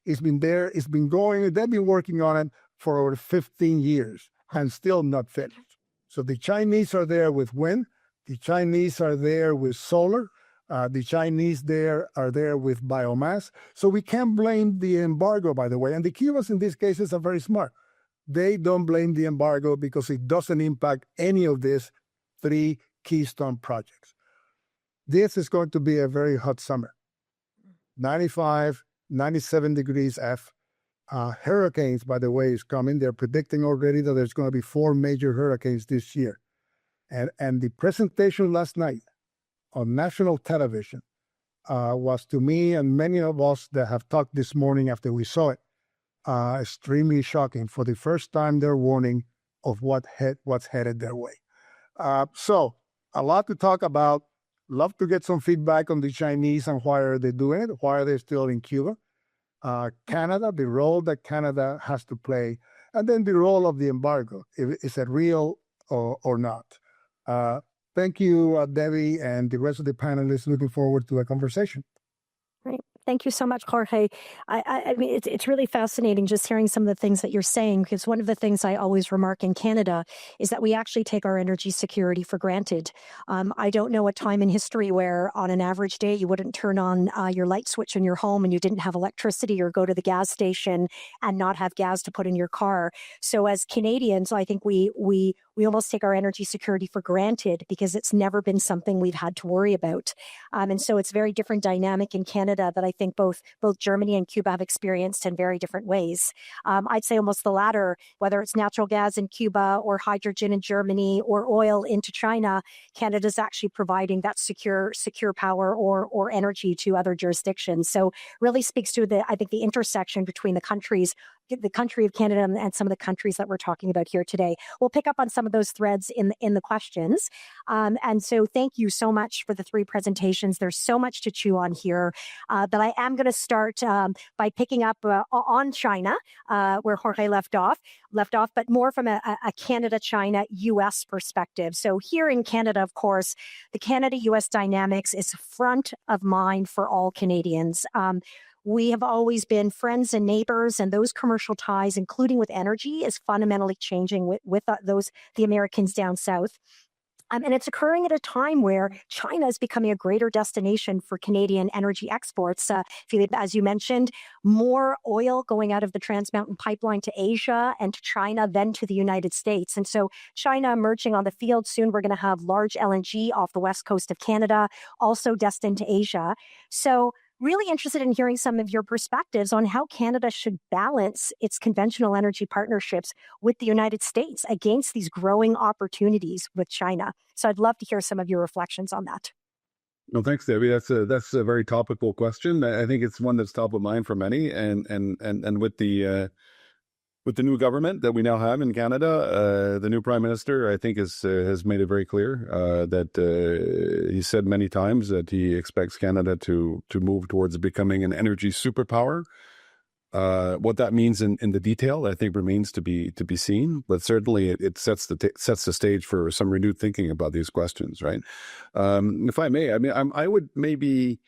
It's been there, it's been going, they've been working on it for over 15 years and still not finished. So the Chinese are there with wind, the Chinese are there with solar, the Chinese are there with biomass. So we can't blame the embargo, by the way. And the Cubans in these cases are very smart. They don't blame the embargo because it doesn't impact any of these 3 keystone projects. This is going to be a very hot summer. 95, 97 degrees F. Hurricanes, by the way, is coming. They're predicting already that there's going to be 4 major hurricanes this year. And the presentation last night on national television was, to me and many of us that have talked this morning after we saw it, extremely shocking. For the first time, they're warning of what's headed their way. So a lot to talk about. Love to get some feedback on the Chinese and why are they doing it? Why are they still in Cuba? Canada, the role that Canada has to play, and then the role of the embargo. Is it real or not? Thank you, Debbie, and the rest of the panelists. Looking forward to a conversation. Right. Thank you so much, Jorge. I mean, it's really fascinating just hearing some of the things that you're saying, because one of the things I always remark in Canada is that we actually take our energy security for granted. I don't know a time in history where on an average day you wouldn't turn on your light switch in your home and you didn't have electricity, or go to the gas station and not have gas to put in your car. So as Canadians, I think we almost take our energy security for granted because it's never been something we've had to worry about. And so it's a very different dynamic in Canada that I think both Germany and Cuba have experienced in very different ways. I'd say almost the latter, whether it's natural gas in Cuba or hydrogen in Germany or oil into China, Canada's actually providing that secure power or energy to other jurisdictions. So really speaks to I think the intersection between the country of Canada and some of the countries that we're talking about here today. We'll pick up on some of those threads in the questions. And so thank you so much for the 3 presentations. There's so much to chew on here, but I am going to start by picking up on China, where Jorge left off, but more from a Canada-China-U.S. perspective. So here in Canada, of course, the Canada-U.S. dynamics is front of mind for all Canadians. We have always been friends and neighbors, and those commercial ties, including with energy, is fundamentally changing with the Americans down south. And it's occurring at a time where China is becoming a greater destination for Canadian energy exports. Philippe, as you mentioned, more oil going out of the Trans Mountain Pipeline to Asia and to China, then to the United States. And so China emerging on the field soon. We're going to have large LNG off the west coast of Canada, also destined to Asia. So really interested in hearing some of your perspectives on how Canada should balance its conventional energy partnerships with the United States against these growing opportunities with China. So I'd love to hear some of your reflections on that. No, thanks, Debbie. That's a very topical question. I think it's one that's top of mind for many, and with the new government that we now have in Canada, the new Prime Minister, I think, has made it very clear that he said many times that he expects Canada to move towards becoming an energy superpower. What that means in the detail, I think, remains to be seen. But certainly, it sets the stage for some renewed thinking about these questions. Right? If I may, I mean, I would maybe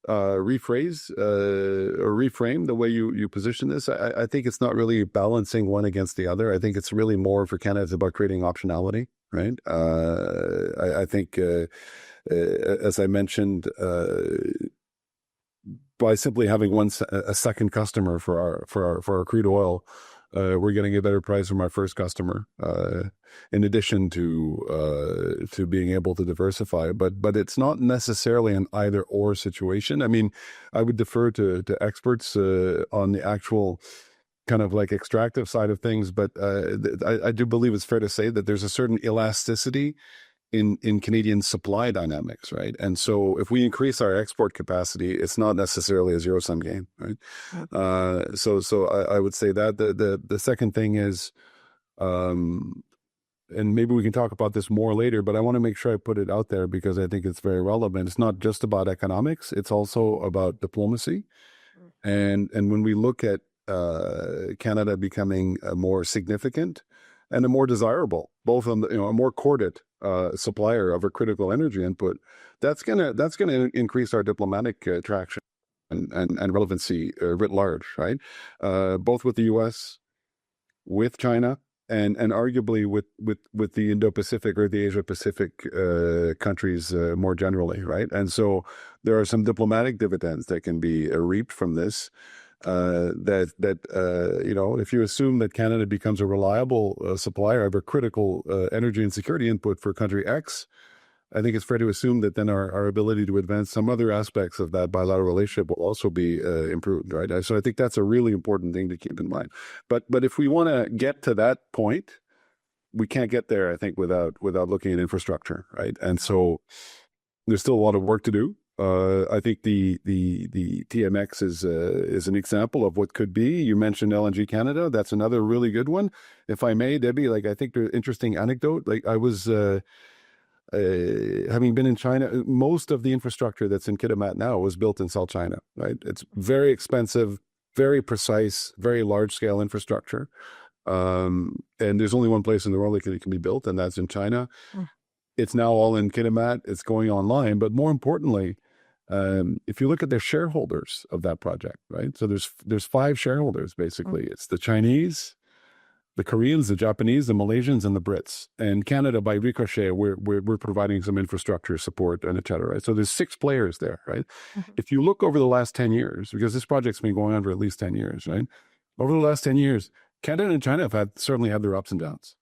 rephrase or reframe the way you position this. I think it's not really balancing one against the other. I think it's really more for Canada, it's about creating optionality, right? I think, as I mentioned, by simply having a second customer for our crude oil, we're getting a better price from our first customer, in addition to being able to diversify. But it's not necessarily an either or situation. I mean, I would defer to experts on the actual kind of like extractive side of things. But I do believe it's fair to say that there's a certain elasticity in Canadian supply dynamics, right? And so if we increase our export capacity, it's not necessarily a zero-sum game, right? So I would say that the second thing is, and maybe we can talk about this more later, but I want to make sure I put it out there because I think it's very relevant. It's not just about economics, it's also about diplomacy. And when we look at Canada becoming a more significant and a more desirable, both on a more courted supplier of a critical energy input, that's gonna increase our diplomatic traction and relevancy writ large, right? Both with the U.S., with China, and arguably with the Indo-Pacific or the Asia-Pacific countries more generally, right? And so there are some diplomatic dividends that can be reaped from this. If you assume that Canada becomes a reliable supplier of a critical energy and security input for country X, I think it's fair to assume that then our ability to advance some other aspects of that bilateral relationship will also be improved, right? So I think that's a really important thing to keep in mind. But if we want to get to that point, we can't get there, I think, without looking at infrastructure, right? And so there's still a lot of work to do. I think the TMX is an example of what could be. You mentioned LNG Canada. That's another really good one. If I may, Debbie, I think there's an interesting anecdote. I was, having been in China, most of the infrastructure that's in Kitimat now was built in South China, right? It's very expensive, very precise, very large-scale infrastructure. And there's only one place in the world that it can be built, and that's in China. It's now all in Kitimat. It's going online. But more importantly, if you look at the shareholders of that project, right? So there's 5 shareholders, basically. It's the Chinese, the Koreans, the Japanese, the Malaysians, and the Brits. And Canada, by ricochet, we're providing some infrastructure support and et cetera, right? So there's 6 players there, right? If you look over the last 10 years, because this project's been going on for at least 10 years, right? Over the last 10 years, Canada and China have certainly had their ups and downs.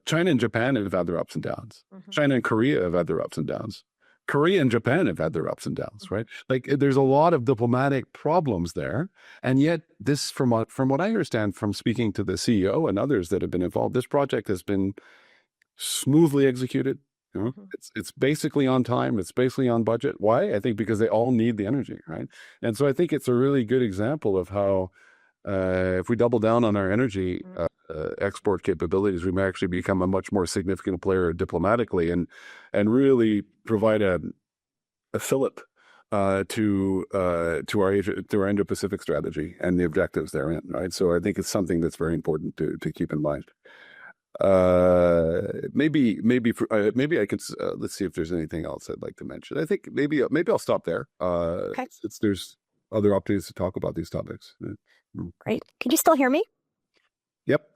China and Japan have had their ups and downs. China and Korea have had their ups and downs. Korea and Japan have had their ups and downs, right? There's a lot of diplomatic problems there. And yet this, from what I understand from speaking to the CEO and others that have been involved, this project has been smoothly executed. It's basically on time. It's basically on budget. Why? I think because they all need the energy, right? And so I think it's a really good example of how if we double down on our energy export capabilities, we may actually become a much more significant player diplomatically and really provide a fillip to our Indo-Pacific strategy and the objectives therein, right? So I think it's something that's very important to keep in mind. Maybe I could let's see if there's anything else I'd like to mention. I think maybe I'll stop there. Okay. There's other opportunities to talk about these topics. Great. Can you still hear me? Yep.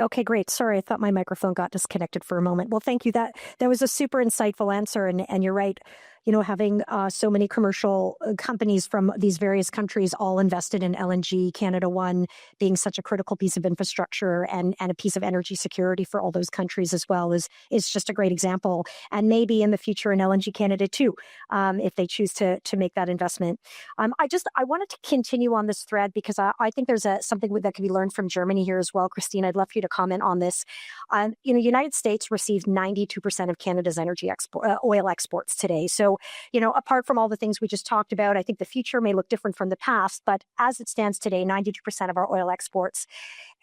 Okay, great. Sorry, I thought my microphone got disconnected for a moment. Well, thank you. That was a super insightful answer, and you're right. Having so many commercial companies from these various countries all invested in LNG, Canada One being such a critical piece of infrastructure and a piece of energy security for all those countries as well is just a great example. And maybe in the future in LNG Canada too, if they choose to make that investment. I wanted to continue on this thread because I think there's something that can be learned from Germany here as well. Christine, I'd love for you to comment on this. United States receives 92% of Canada's oil exports today. So, apart from all the things we just talked about, I think the future may look different from the past. But as it stands today, 92% of our oil exports.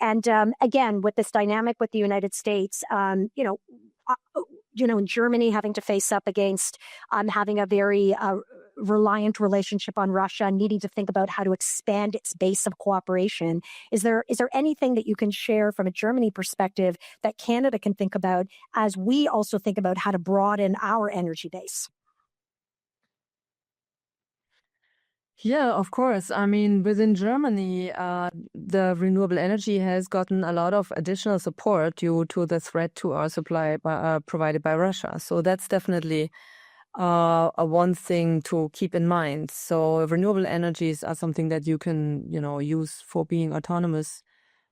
And again, with this dynamic with the United States, in Germany having to face up against having a very reliant relationship on Russia, needing to think about how to expand its base of cooperation. Is there anything that you can share from a Germany perspective that Canada can think about as we also think about how to broaden our energy base? Yeah, of course. I mean, within Germany, the renewable energy has gotten a lot of additional support due to the threat to our supply provided by Russia. So that's definitely a one thing to keep in mind. So renewable energies are something that you can, use for being autonomous.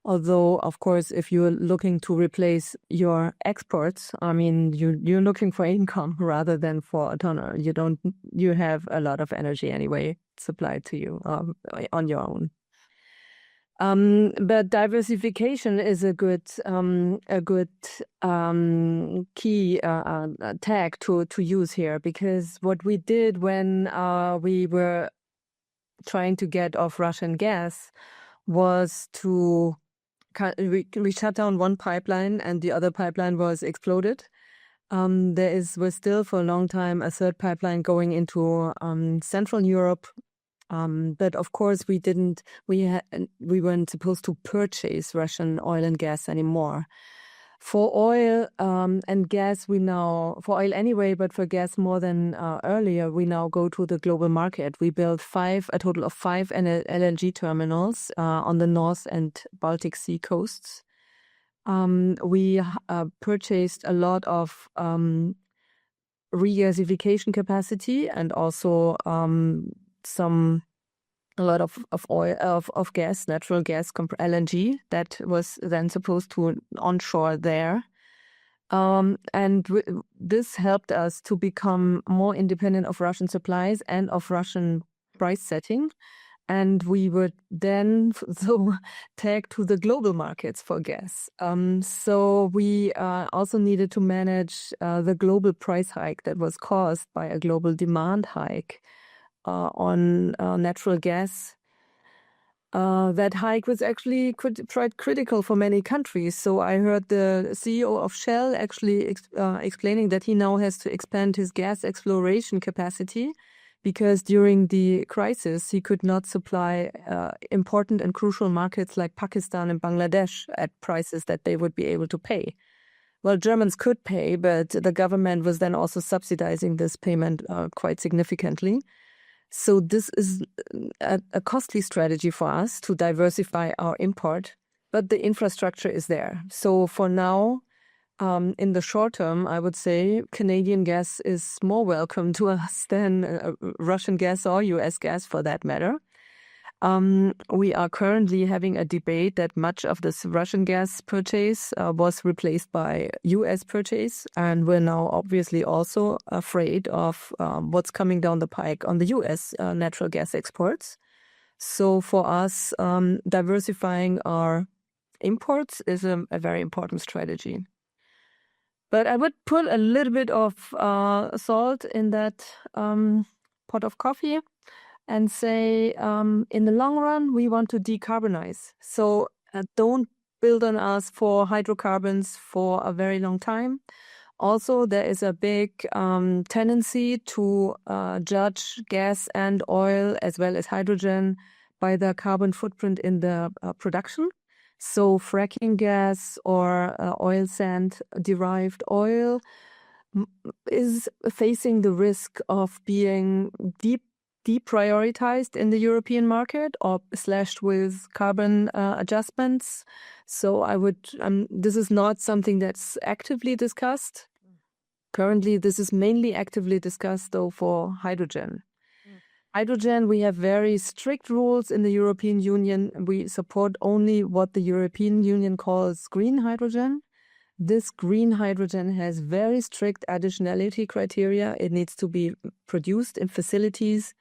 Although, of course, if you're looking to replace your exports, I mean, you're looking for income rather than for autonomy. You have a lot of energy anyway supplied to you on your own. But diversification is a good key tag to use here, because what we did when we were trying to get off Russian gas was we shut down one pipeline and the other pipeline was exploded. There was still for a long time a third pipeline going into Central Europe. But of course we weren't supposed to purchase Russian oil and gas anymore. For oil and gas, for oil anyway, but for gas more than earlier, we now go to the global market. We built a total of 5 LNG terminals on the North and Baltic Sea coasts. We purchased a lot of regasification capacity and also a lot of oil, of gas, natural gas, LNG, that was then supposed to onshore there. And this helped us to become more independent of Russian supplies and of Russian price setting. And we would then tag to the global markets for gas. So we also needed to manage the global price hike that was caused by a global demand hike on natural gas. That hike was actually quite critical for many countries. So I heard the CEO of Shell actually explaining that he now has to expand his gas exploration capacity because during the crisis he could not supply important and crucial markets like Pakistan and Bangladesh at prices that they would be able to pay. Well, Germans could pay, but the government was then also subsidizing this payment quite significantly. So this is a costly strategy for us to diversify our import, but the infrastructure is there. So for now, in the short term, I would say Canadian gas is more welcome to us than Russian gas or US gas for that matter. We are currently having a debate that much of this Russian gas purchase was replaced by US purchase. And we're now obviously also afraid of what's coming down the pike on the US natural gas exports. So for us, diversifying our imports is a very important strategy. But I would put a little bit of salt in that pot of coffee and say, in the long run, we want to decarbonize. So don't build on us for hydrocarbons for a very long time. Also, there is a big tendency to judge gas and oil as well as hydrogen by the carbon footprint in the production. So fracking gas or oil sand derived oil is facing the risk of being deprioritized in the European market or slashed with carbon adjustments. So this is not something that's actively discussed. Currently, this is mainly actively discussed, though, for hydrogen. Hydrogen, we have very strict rules in the European Union. We support only what the European Union calls green hydrogen. This green hydrogen has very strict additionality criteria. It needs to be produced in facilities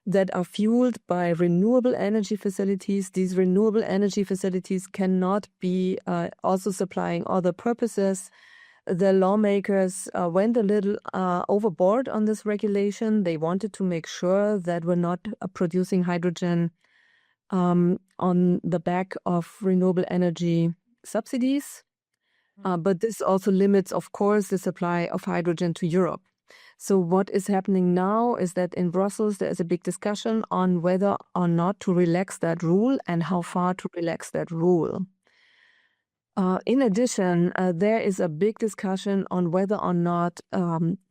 that are fueled by renewable energy facilities. These renewable energy facilities cannot be also supplying other purposes. The lawmakers went a little overboard on this regulation. They wanted to make sure that we're not producing hydrogen on the back of renewable energy subsidies. But this also limits, of course, the supply of hydrogen to Europe. So what is happening now is that in Brussels, there is a big discussion on whether or not to relax that rule and how far to relax that rule. In addition, there is a big discussion on whether or not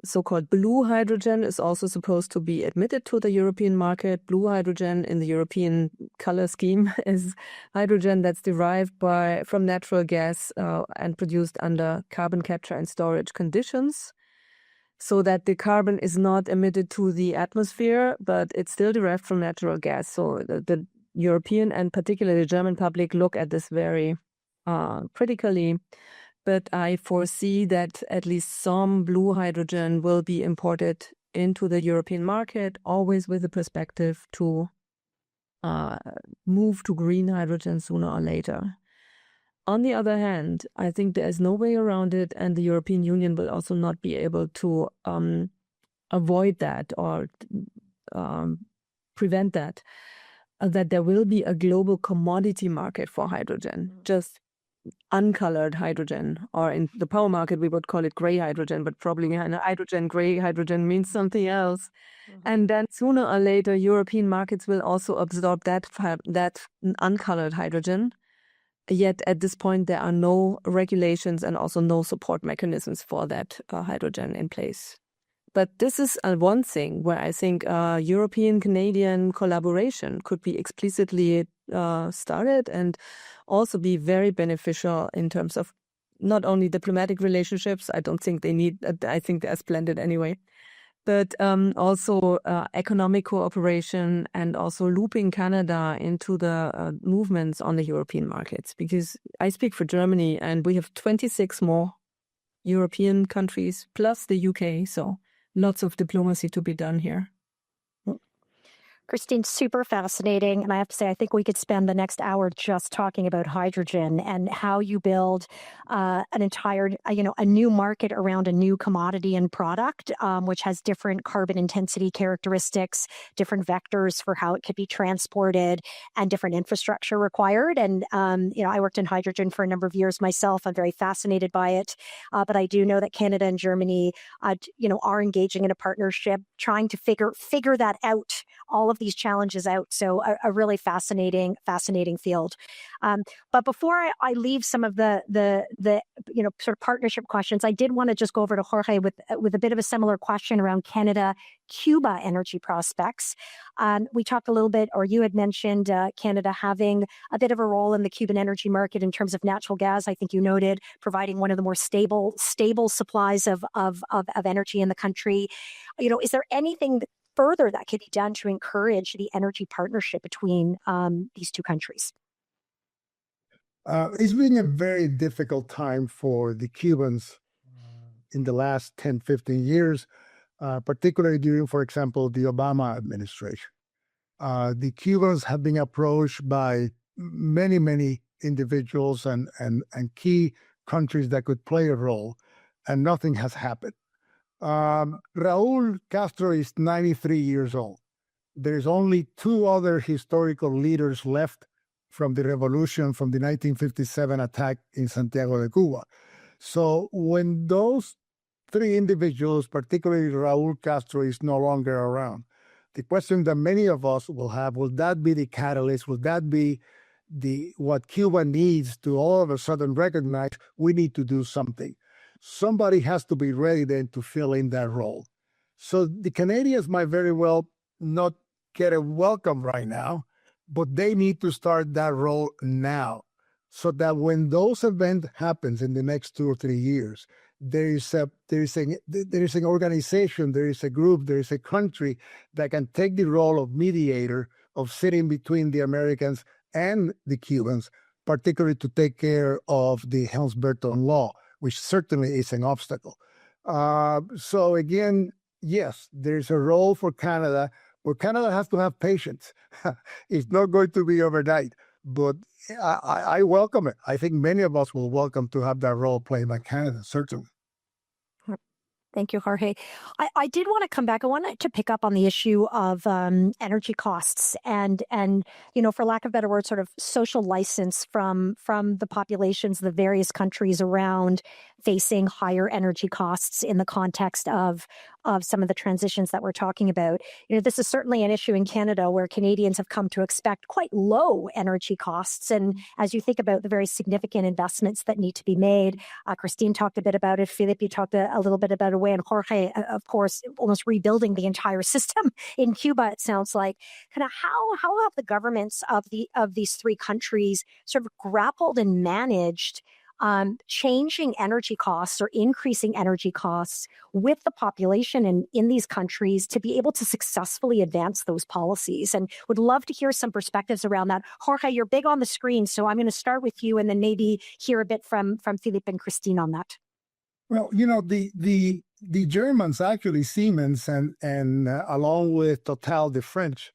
so-called blue hydrogen is also supposed to be admitted to the European market. Blue hydrogen in the European color scheme is hydrogen that's derived from natural gas and produced under carbon capture and storage conditions, so that the carbon is not emitted to the atmosphere, but it's still derived from natural gas. So the European and particularly the German public look at this very critically, but I foresee that at least some blue hydrogen will be imported into the European market, always with the perspective to move to green hydrogen sooner or later. On the other hand, I think there is no way around it, and the European Union will also not be able to avoid that or prevent that there will be a global commodity market for hydrogen, just uncolored hydrogen, or in the power market we would call it gray hydrogen, but probably gray hydrogen means something else. And then sooner or later European markets will also absorb that uncolored hydrogen. Yet at this point there are no regulations and also no support mechanisms for that hydrogen in place. But this is one thing where I think European-Canadian collaboration could be explicitly started and also be very beneficial in terms of not only diplomatic relationships. I don't think they need, I think they're splendid anyway, but also economic cooperation and also looping Canada into the movements on the European markets. Because I speak for Germany and we have 26 more European countries plus the UK, so lots of diplomacy to be done here. Christine, super fascinating. And I have to say, I think we could spend the next hour just talking about hydrogen and how you build an entire, a new market around a new commodity and product, which has different carbon intensity characteristics, different vectors for how it could be transported, and different infrastructure required. And, I worked in hydrogen for a number of years myself. I'm very fascinated by it. But I do know that Canada and Germany, are engaging in a partnership, trying to figure that out, all of these challenges out. So a really fascinating field. But before I leave some of the sort of partnership questions, I did want to just go over to Jorge with a bit of a similar question around Canada-Cuba energy prospects. We talked a little bit, or you had mentioned Canada having a bit of a role in the Cuban energy market in terms of natural gas. I think you noted providing one of the more stable supplies of energy in the country. Is there anything further that could be done to encourage the energy partnership between these two countries? It's been a very difficult time for the Cubans in the last 10, 15 years, particularly during, for example, the Obama administration. The Cubans have been approached by many, many individuals and key countries that could play a role, and nothing has happened. Raúl Castro is 93 years old. There's only two other historical leaders left from the revolution, from the 1957 attack in Santiago de Cuba. So when those three individuals, particularly Raúl Castro, is no longer around, the question that many of us will have, will that be the catalyst? Will that be what Cuba needs to all of a sudden recognize we need to do something? Somebody has to be ready then to fill in that role. So the Canadians might very well not get a welcome right now, but they need to start that role now, so that when those events happens in the next 2 or 3 years, there is an organization, there is a group, there is a country that can take the role of mediator, of sitting between the Americans and the Cubans, particularly to take care of the Helms-Burton Law, which certainly is an obstacle. So again, yes, there's a role for Canada, but Canada has to have patience. It's not going to be overnight, but I welcome it. I think many of us will welcome to have that role played by Canada, certainly. Thank you, Jorge. I did want to come back. I wanted to pick up on the issue of energy costs and for lack of a better word, sort of social license from the populations, the various countries around facing higher energy costs in the context of some of the transitions that we're talking about. This is certainly an issue in Canada where Canadians have come to expect quite low energy costs. And as you think about the very significant investments that need to be made, Christine talked a bit about it. Philippe, you talked a little bit about it, and Jorge, of course, almost rebuilding the entire system in Cuba. It sounds like. Kind of how have the governments of these three countries sort of grappled and managed changing energy costs or increasing energy costs with the population in these countries to be able to successfully advance those policies? And would love to hear some perspectives around that. Jorge, you're big on the screen, so I'm going to start with you and then maybe hear a bit from Philippe and Christine on that. Well, the Germans, actually Siemens and along with Total, the French,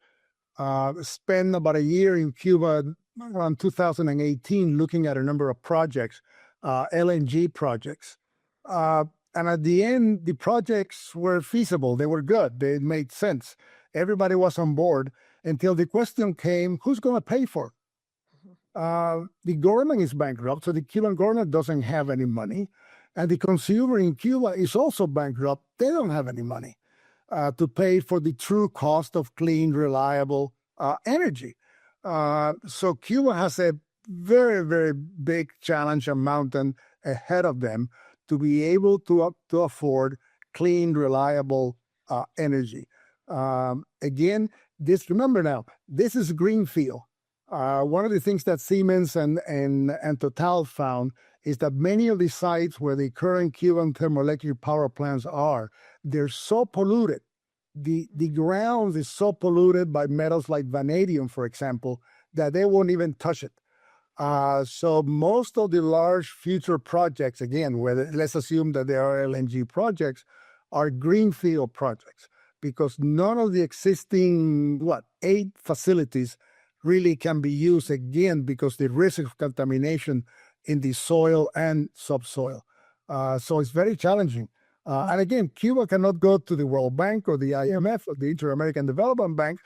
spent about a year in Cuba around 2018 looking at a number of projects, LNG projects. And at the end, the projects were feasible. They were good. They made sense. Everybody was on board until the question came, who's going to pay for it? The government is bankrupt, so the Cuban government doesn't have any money. And the consumer in Cuba is also bankrupt. They don't have any money to pay for the true cost of clean, reliable energy. So Cuba has a very, very big challenge and mountain ahead of them to be able to afford clean, reliable energy. Again, remember now, this is greenfield. One of the things that Siemens and Total found is that many of the sites where the current Cuban thermoelectric power plants are, they're so polluted. The ground is so polluted by metals like vanadium, for example, that they won't even touch it. So most of the large future projects, again, let's assume that they are LNG projects, are greenfield projects, because none of the existing, 8 facilities really can be used again because the risk of contamination in the soil and subsoil. So it's very challenging. And again, Cuba cannot go to the World Bank or the IMF or the Inter-American Development Bank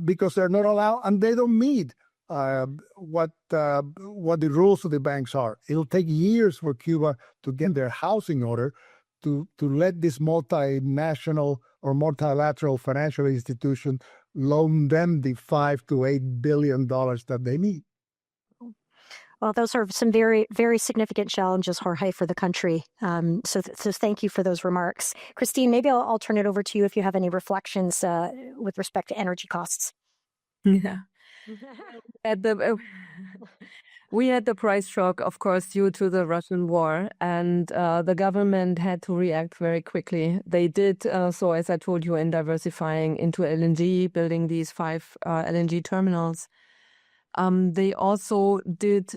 because they're not allowed, and they don't meet what the rules of the banks are. It'll take years for Cuba to get their house in order to let this multinational or multilateral financial institution loan them the $5 to $8 billion that they need. Well, those are some very, very significant challenges, Jorge, for the country. So thank you for those remarks. Christine, maybe I'll turn it over to you if you have any reflections with respect to energy costs. Yeah. We had the price shock, of course, due to the Russian war, and the government had to react very quickly. They did so, as I told you, in diversifying into LNG, building these 5 LNG terminals. They also did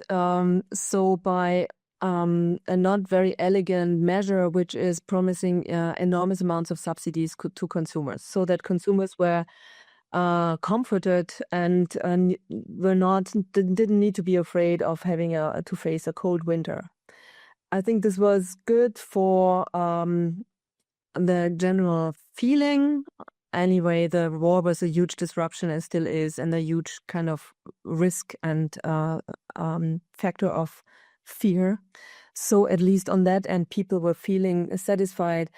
so by a not very elegant measure, which is promising enormous amounts of subsidies to consumers, so that consumers were comforted and didn't need to be afraid of having to face a cold winter. I think this was good for the general feeling. Anyway, the war was a huge disruption and still is, and a huge kind of risk and factor of fear. So at least on that end, people were feeling satisfied.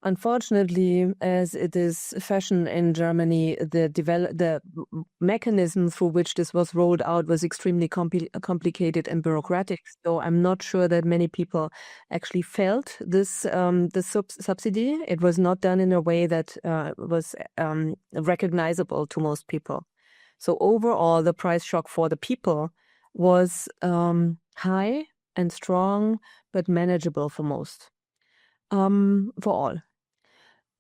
Unfortunately, as it is fashion in Germany, the mechanism through which this was rolled out was extremely complicated and bureaucratic. So I'm not sure that many people actually felt this subsidy. It was not done in a way that was recognizable to most people. So overall, the price shock for the people was high and strong, but manageable for most, for all.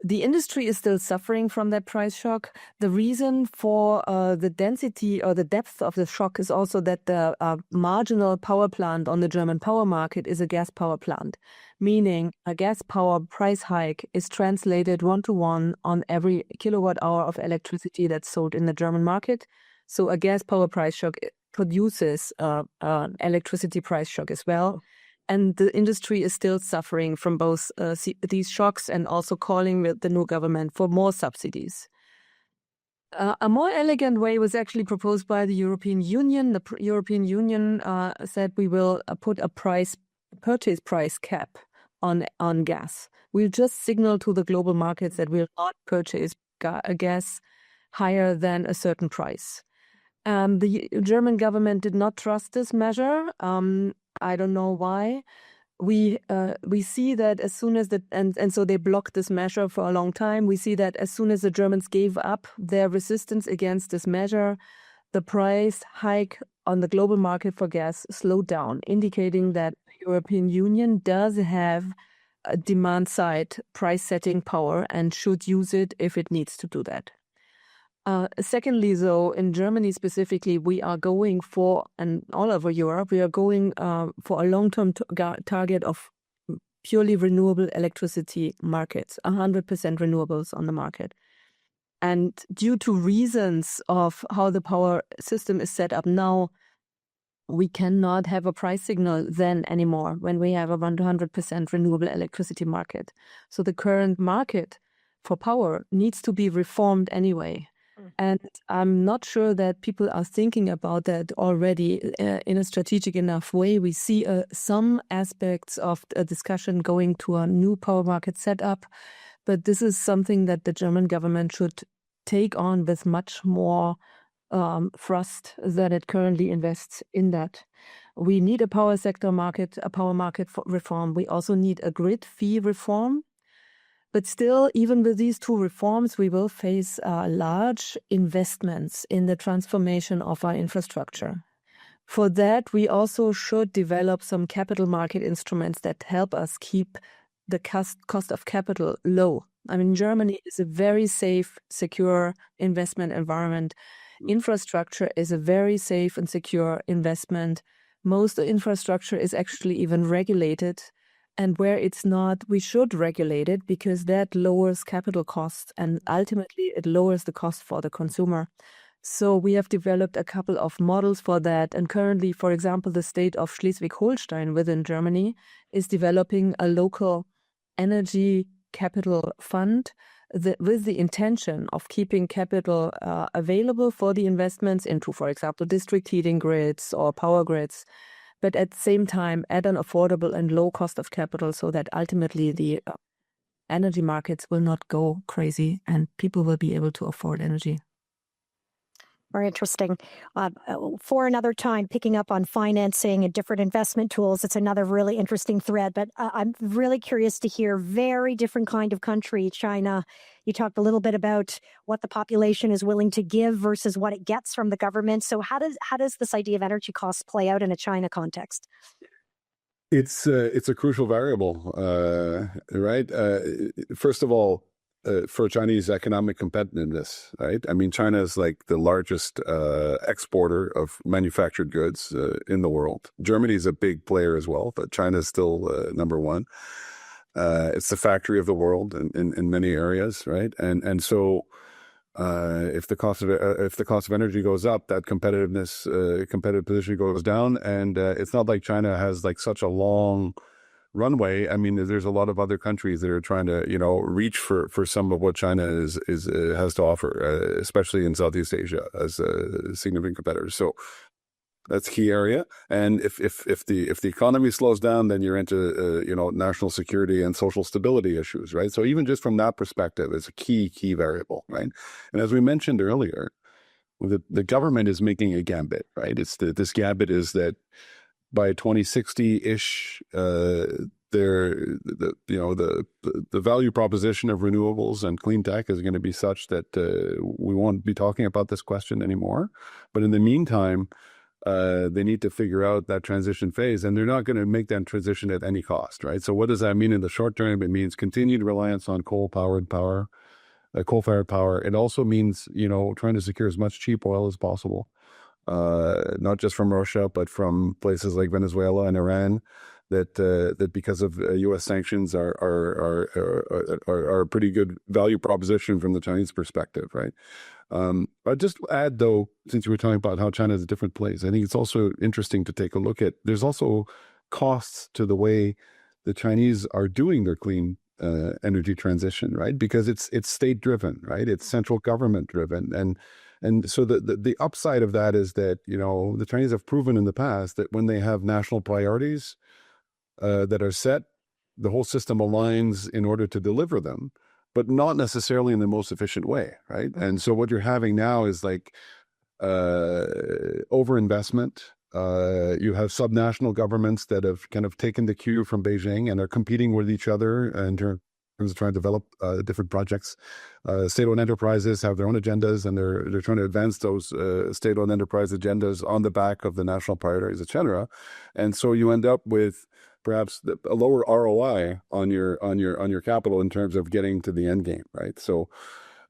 The industry is still suffering from that price shock. The reason for the density or the depth of the shock is also that the marginal power plant on the German power market is a gas power plant, meaning a gas power price hike is translated 1-to-1 on every kilowatt hour of electricity that's sold in the German market. So a gas power price shock produces an electricity price shock as well. And the industry is still suffering from both these shocks and also calling with the new government for more subsidies. A more elegant way was actually proposed by the European Union. The European Union said we will put a purchase price cap on gas. We'll just signal to the global markets that we'll not purchase gas higher than a certain price. The German government did not trust this measure. I don't know why. We see that as soon as and so they blocked this measure for a long time. We see that as soon as the Germans gave up their resistance against this measure, the price hike on the global market for gas slowed down, indicating that the European Union does have a demand side price setting power and should use it if it needs to do that. Secondly, though, in Germany specifically, we are going for, and all over Europe, we are going for a long-term target of purely renewable electricity markets, 100% renewables on the market. And due to reasons of how the power system is set up now, we cannot have a price signal then anymore when we have a 100% renewable electricity market. So the current market for power needs to be reformed anyway. And I'm not sure that people are thinking about that already in a strategic enough way. We see some aspects of a discussion going to a new power market setup, but this is something that the German government should take on with much more thrust than it currently invests in that. We need a power sector market, a power market reform. We also need a grid fee reform. But still, even with these two reforms, we will face large investments in the transformation of our infrastructure. For that, we also should develop some capital market instruments that help us keep the cost of capital low. I mean, Germany is a very safe, secure investment environment. Infrastructure is a very safe and secure investment. Most infrastructure is actually even regulated. And where it's not, we should regulate it because that lowers capital costs and ultimately it lowers the cost for the consumer. So we have developed a couple of models for that. And currently, for example, the state of Schleswig-Holstein within Germany is developing a local energy capital fund with the intention of keeping capital available for the investments into, for example, district heating grids or power grids, but at the same time at an affordable and low cost of capital so that ultimately the energy markets will not go crazy and people will be able to afford energy. Very interesting. For another time, picking up on financing and different investment tools, it's another really interesting thread. But I'm really curious to hear very different kind of country, China. You talked a little bit about what the population is willing to give versus what it gets from the government. So how does this idea of energy costs play out in a China context? It's a crucial variable, right? First of all, for Chinese economic competitiveness, right? I mean, China is like the largest exporter of manufactured goods in the world. Germany is a big player as well, but China is still number one. It's the factory of the world in many areas, right? And so if the cost of energy goes up, that competitive position goes down, and it's not like China has like such a long runway. I mean, there's a lot of other countries that are trying to, reach for some of what China has to offer, especially in Southeast Asia as a significant competitor. So That's a key area. And if the economy slows down, then you're into national security and social stability issues, right? So even just from that perspective, it's a key variable, right? And as we mentioned earlier, the government is making a gambit, right? This gambit is that by 2060-ish, the value proposition of renewables and clean tech is going to be such that we won't be talking about this question anymore. But in the meantime, they need to figure out that transition phase, and they're not going to make that transition at any cost, right? So what does that mean in the short term? It means continued reliance on coal-fired power. It also means, trying to secure as much cheap oil as possible, not just from Russia, but from places like Venezuela and Iran, that because of U.S. sanctions are a pretty good value proposition from the Chinese perspective, right? I'd just add, though, since you were talking about how China is a different place, I think it's also interesting to take a look at, there's also costs to the way the Chinese are doing their clean energy transition, right? Because it's state-driven, right? It's central government-driven. And so the upside of that is that, the Chinese have proven in the past that when they have national priorities that are set, the whole system aligns in order to deliver them, but not necessarily in the most efficient way, right? And so what you're having now is like overinvestment. You have subnational governments that have kind of taken the cue from Beijing and are competing with each other in terms of trying to develop different projects. State-owned enterprises have their own agendas, and they're trying to advance those state-owned enterprise agendas on the back of the national priorities, et cetera. And so you end up with perhaps a lower ROI on your capital in terms of getting to the end game, right? So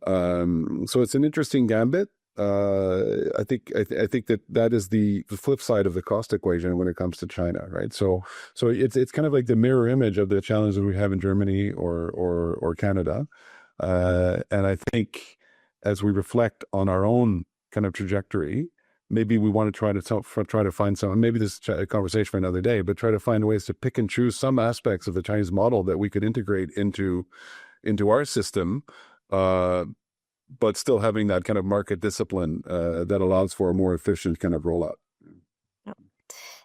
it's an interesting gambit. I think that is the flip side of the cost equation when it comes to China, right? So it's kind of like the mirror image of the challenges we have in Germany or Canada, and I think as we reflect on our own kind of trajectory, maybe we want to try to find some. Maybe this is a conversation for another day, but try to find ways to pick and choose some aspects of the Chinese model that we could integrate into our system. But still having that kind of market discipline that allows for a more efficient kind of rollout.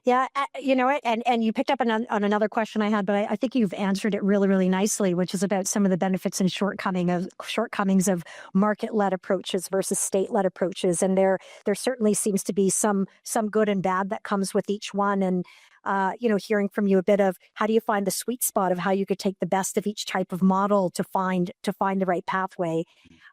Yeah, and you picked up on another question I had, but I think you've answered it really, really nicely, which is about some of the benefits and shortcomings of market-led approaches versus state-led approaches, and there certainly seems to be some good and bad that comes with each one, and hearing from you a bit of how do you find the sweet spot of how you could take the best of each type of model to find the right pathway.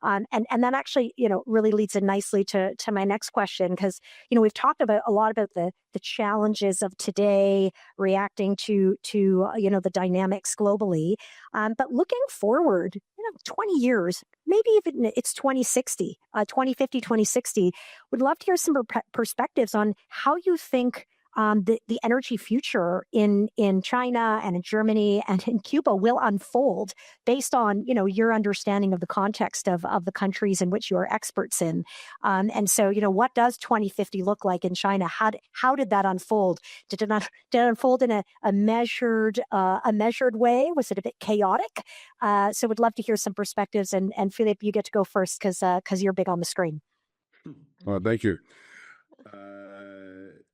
And that actually, really leads in nicely to my next question, because, we've talked a lot about the challenges of today reacting to the dynamics globally. But looking forward, 20 years, maybe even it's 2060, 2050, 2060, would love to hear some perspectives on how you think the energy future in China and in Germany and in Cuba will unfold based on, your understanding of the context of the countries in which you are experts in. And so, what does 2050 look like in China? How did that unfold? Did it unfold in a measured way? Was it a bit chaotic? So would love to hear some perspectives. And Philippe, you get to go first because you're big on the screen. Well, thank you.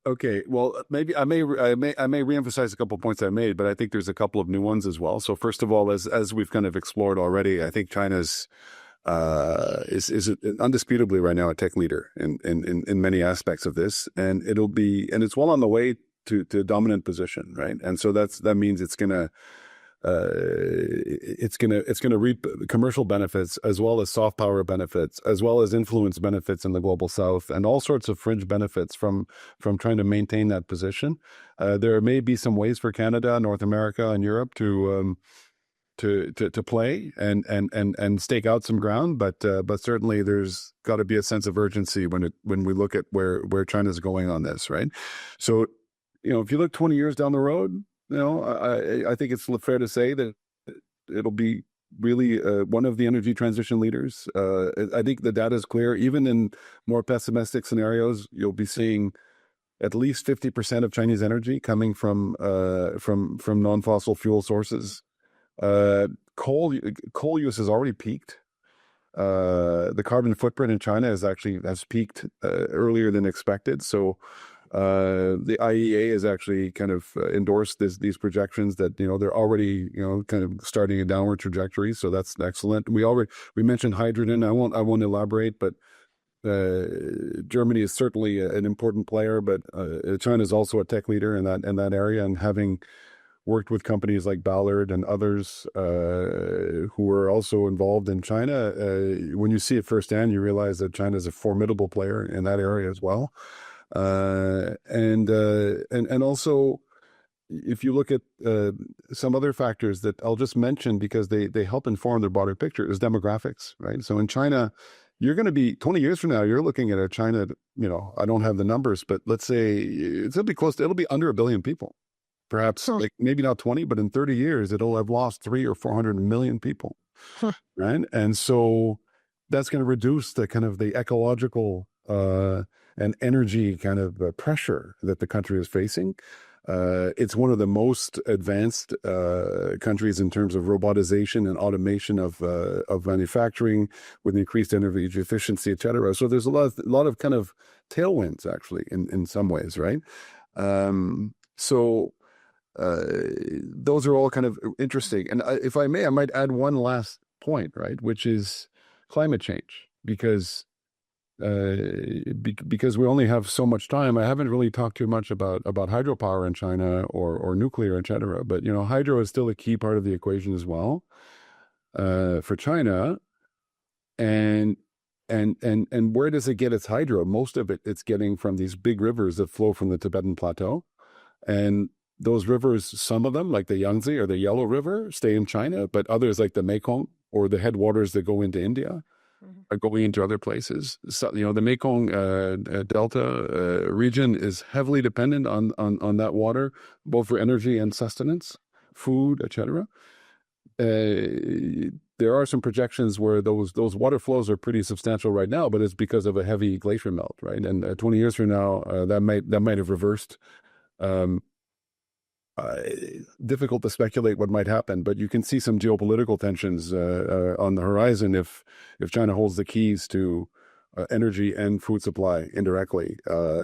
Okay, well, maybe I may reemphasize a couple of points I made, but I think there's a couple of new ones as well. So first of all, as we've kind of explored already, I think China's is undisputably right now a tech leader in many aspects of this, and it's well on the way to a dominant position, right? And so that means it's gonna reap commercial benefits as well as soft power benefits, as well as influence benefits in the global south, and all sorts of fringe benefits from trying to maintain that position. There may be some ways for Canada, North America, and Europe to play and stake out some ground, but certainly there's got to be a sense of urgency when we look at where China's going on this, right? So, if you look 20 years down the road, I think it's fair to say that it'll be really one of the energy transition leaders. I think the data is clear. Even in more pessimistic scenarios, you'll be seeing at least 50% of Chinese energy coming from non-fossil fuel sources. Coal use has already peaked. The carbon footprint in China has peaked earlier than expected. So The IEA has actually kind of endorsed these projections that, they're already, kind of starting a downward trajectory. So that's excellent. We mentioned hydrogen. I won't elaborate, but Germany is certainly an important player, but China is also a tech leader in that area, and having worked with companies like Ballard and others who are also involved in China, when you see it firsthand, you realize that China is a formidable player in that area as well. And also, if you look at some other factors that I'll just mention because they help inform the broader picture, is demographics, right? So in China, you're going to be 20 years from now, you're looking at a China, I don't have the numbers, but let's say it'll be under 1 billion people. Perhaps like maybe not 20, but in 30 years, it'll have lost 300 or 400 million people, right? And so that's going to reduce the kind of the ecological and energy kind of pressure that the country is facing. It's one of the most advanced countries in terms of robotization and automation of manufacturing, with increased energy efficiency, et cetera. So there's a lot of kind of tailwinds actually in some ways, right? So those are all kind of interesting. And if I may, I might add one last point, right, which is climate change, because we only have so much time. I haven't really talked too much about hydropower in China or nuclear, et cetera. But, hydro is still a key part of the equation as well for China. And where does it get its hydro? Most of it's getting from these big rivers that flow from the Tibetan Plateau. And those rivers, some of them, like the Yangtze or the Yellow River, stay in China, but others like the Mekong or the headwaters that go into India are going into other places. So, the Mekong Delta region is heavily dependent on that water, both for energy and sustenance, food, etc. There are some projections where those water flows are pretty substantial right now, but it's because of a heavy glacier melt, right? And 20 years from now, that might have reversed. Difficult to speculate what might happen, but you can see some geopolitical tensions on the horizon if China holds the keys to energy and food supply indirectly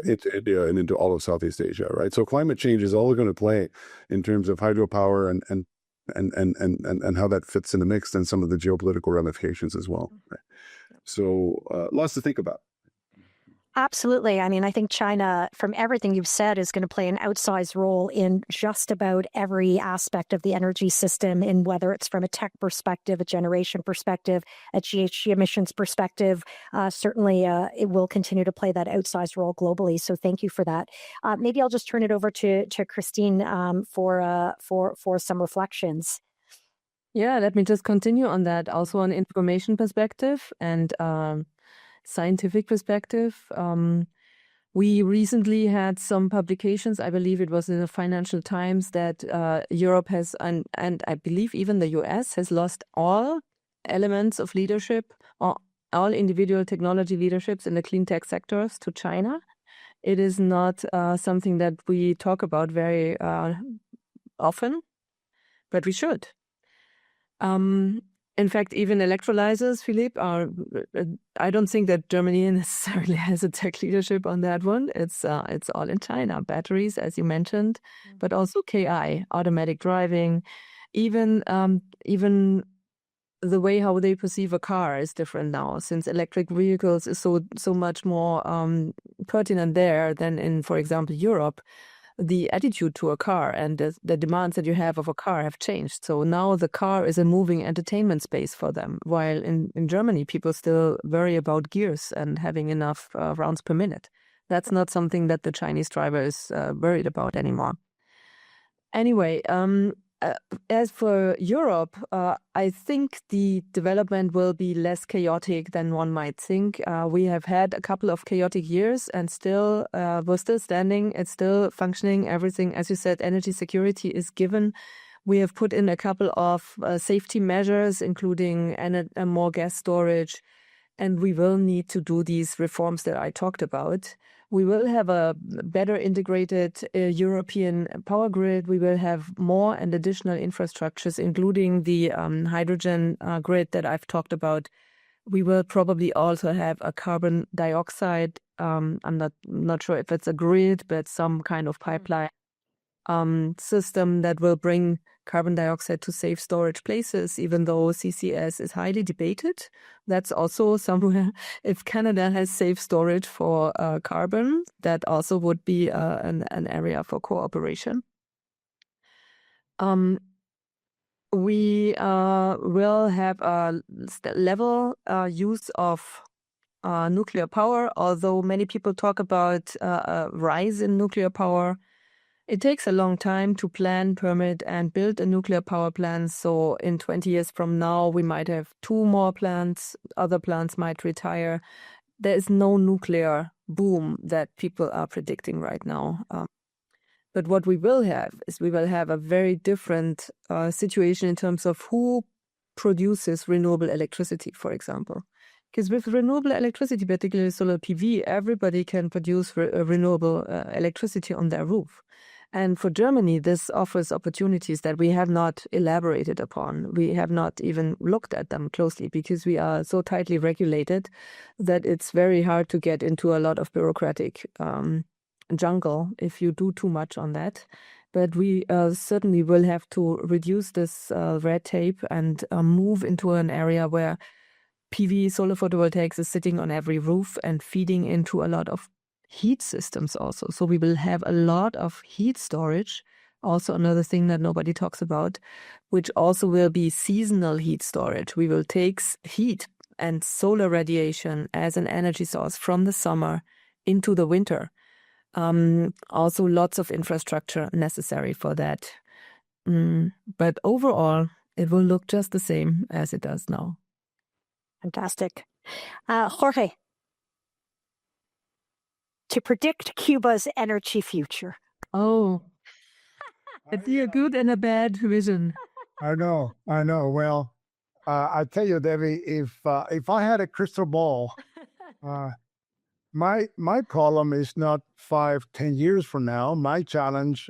into India and into all of Southeast Asia, right? So climate change is all going to play in terms of hydropower and how that fits in the mix, and some of the geopolitical ramifications as well. Right? So lots to think about. Absolutely. I mean, I think China, from everything you've said, is going to play an outsized role in just about every aspect of the energy system, in whether it's from a tech perspective, a generation perspective, a GHG emissions perspective. Certainly, it will continue to play that outsized role globally. So thank you for that. Maybe I'll just turn it over to Christine for some reflections. Yeah, let me just continue on that. Also, an information perspective and scientific perspective. We recently had some publications, I believe it was in the Financial Times, that Europe has, and I believe even the US has lost all elements of leadership, or all individual technology leaderships in the clean tech sectors to China. It is not something that we talk about very often, but we should. In fact, even electrolyzers, Philippe, I don't think that Germany necessarily has a tech leadership on that one. It's all in China. Batteries, as you mentioned, but also KI, automatic driving. Even the way how they perceive a car is different now, since electric vehicles is so much more pertinent there than in, for example, Europe. The attitude to a car and the demands that you have of a car have changed. So now the car is a moving entertainment space for them, while in Germany, people still worry about gears and having enough rounds per minute. That's not something that the Chinese driver is worried about anymore. Anyway, as for Europe, I think the development will be less chaotic than one might think. We have had a couple of chaotic years, and still we're still standing. It's still functioning. Everything, as you said, energy security is given. We have put in a couple of safety measures, including more gas storage, and we will need to do these reforms that I talked about. We will have a better integrated European power grid. We will have more and additional infrastructures, including the hydrogen grid that I've talked about. We will probably also have a carbon dioxide I'm not sure if it's a grid, but some kind of pipeline system that will bring carbon dioxide to safe storage places, even though CCS is highly debated. That's also somewhere, if Canada has safe storage for carbon, that also would be an area for cooperation. We will have a level use of nuclear power, although many people talk about a rise in nuclear power. It takes a long time to plan, permit, and build a nuclear power plant. So in 20 years from now, we might have 2 more plants. Other plants might retire. There is no nuclear boom that people are predicting right now. But what we will have is we will have a very different situation in terms of who produces renewable electricity, for example. Because with renewable electricity, particularly solar PV, everybody can produce renewable electricity on their roof. And for Germany, this offers opportunities that we have not elaborated upon. We have not even looked at them closely because we are so tightly regulated that it's very hard to get into a lot of bureaucratic jungle if you do too much on that. But we certainly will have to reduce this red tape and move into an area where PV, solar photovoltaics, is sitting on every roof and feeding into a lot of heat systems also. So we will have a lot of heat storage, also another thing that nobody talks about, which also will be seasonal heat storage. We will take heat and solar radiation as an energy source from the summer into the winter. Also lots of infrastructure necessary for that. But overall, it will look just the same as it does now. Fantastic. Jorge, to predict Cuba's energy future. Oh, a good and a bad vision. I know. Well, I tell you, Debbie, if I had a crystal ball, my problem is not 5-10 years from now. My challenge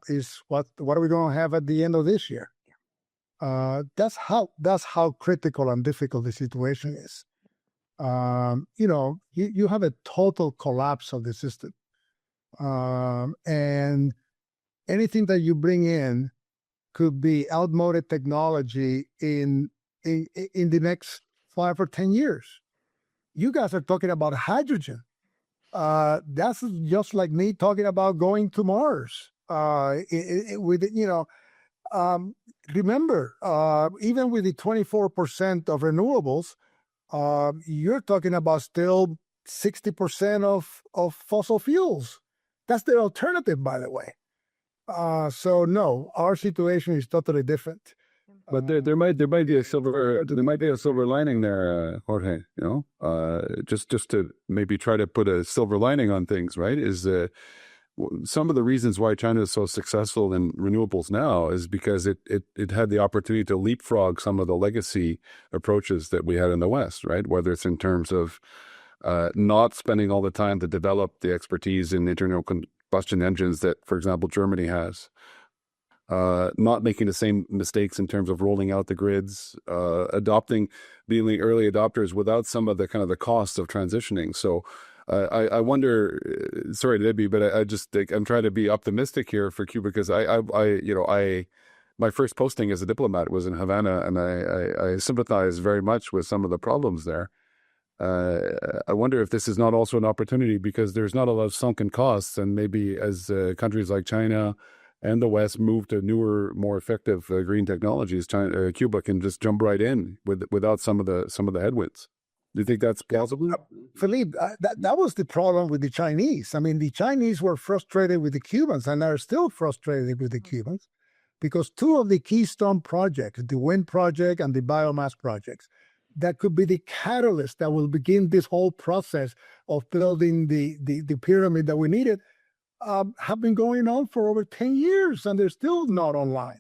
is what are we going to have at the end of this year? That's how critical and difficult the situation is. You have a total collapse of the system, and anything that you bring in could be outmoded technology in the next 5 or 10 years. You guys are talking about hydrogen. That's just like me talking about going to Mars. Remember, even with the 24% of renewables, you're talking about still 60% of fossil fuels. That's the alternative, by the way. So no, our situation is totally different. But there might be a silver lining there, Jorge. Just to maybe try to put a silver lining on things, right? Is some of the reasons why China is so successful in renewables now is because it had the opportunity to leapfrog some of the legacy approaches that we had in the West, right? Whether it's in terms of not spending all the time to develop the expertise in internal combustion engines that, for example, Germany has. Not making the same mistakes in terms of rolling out the grids, being the early adopters without some of the kind of the costs of transitioning. So I wonder, sorry, Debbie, but I'm trying to be optimistic here for Cuba because my first posting as a diplomat was in Havana, and I sympathize very much with some of the problems there. I wonder if this is not also an opportunity because there's not a lot of sunken costs, and maybe as countries like China and the West move to newer, more effective green technologies, Cuba can just jump right in without some of the headwinds. Do you think that's plausible? Philippe, that was the problem with the Chinese. I mean, the Chinese were frustrated with the Cubans and are still frustrated with the Cubans because 2 of the keystone projects, the wind project and the biomass projects, that could be the catalyst that will begin this whole process of building the pyramid that we needed, have been going on for over 10 years and they're still not online.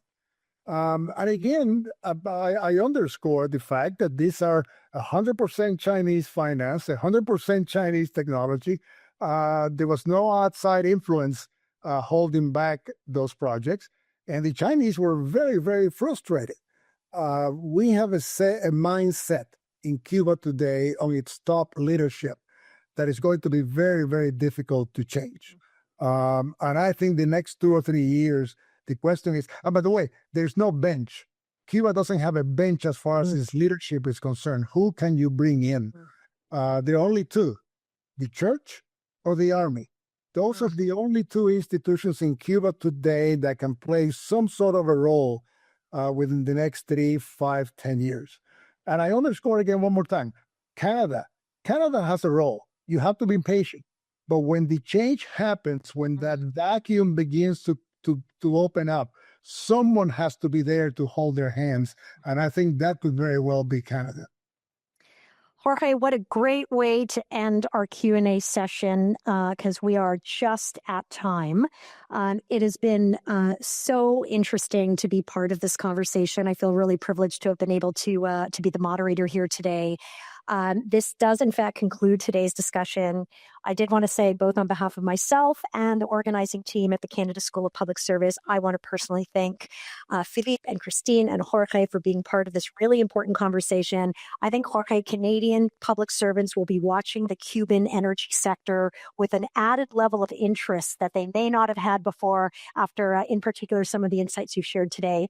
And again, I underscore the fact that these are 100% Chinese finance, 100% Chinese technology. There was no outside influence holding back those projects. And the Chinese were very, very frustrated. We have a mindset in Cuba today on its top leadership that is going to be very, very difficult to change. And I think the next 2 or 3 years, the question is, and by the way, there's no bench. Cuba doesn't have a bench as far as its leadership is concerned. Who can you bring in? There are only two, the church or the army. Those are the only two institutions in Cuba today that can play some sort of a role within the next 3, 5, 10 years. And I underscore again one more time, Canada has a role. You have to be patient. But when the change happens, when that vacuum begins to open up, someone has to be there to hold their hands. And I think that could very well be Canada. Jorge, what a great way to end our Q&A session because we are just at time. It has been so interesting to be part of this conversation. I feel really privileged to have been able to be the moderator here today. This does, in fact, conclude today's discussion. I did want to say, both on behalf of myself and the organizing team at the Canada School of Public Service, I want to personally thank Philippe and Christine and Jorge for being part of this really important conversation. I think, Jorge, Canadian public servants will be watching the Cuban energy sector with an added level of interest that they may not have had before after, in particular, some of the insights you've shared today.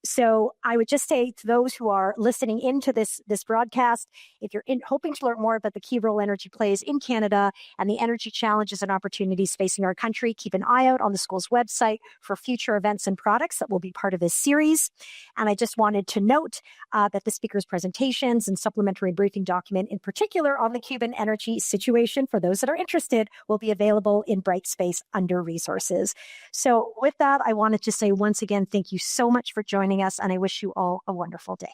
So I would just say to those who are listening into this broadcast, if you're hoping to learn more about the key role energy plays in Canada and the energy challenges and opportunities facing our country, keep an eye out on the school's website for future events and products that will be part of this series. And I just wanted to note that the speaker's presentations and supplementary briefing document, in particular on the Cuban energy situation, for those that are interested, will be available in Brightspace under resources. So with that, I wanted to say once again, thank you so much for joining us, and I wish you all a wonderful day.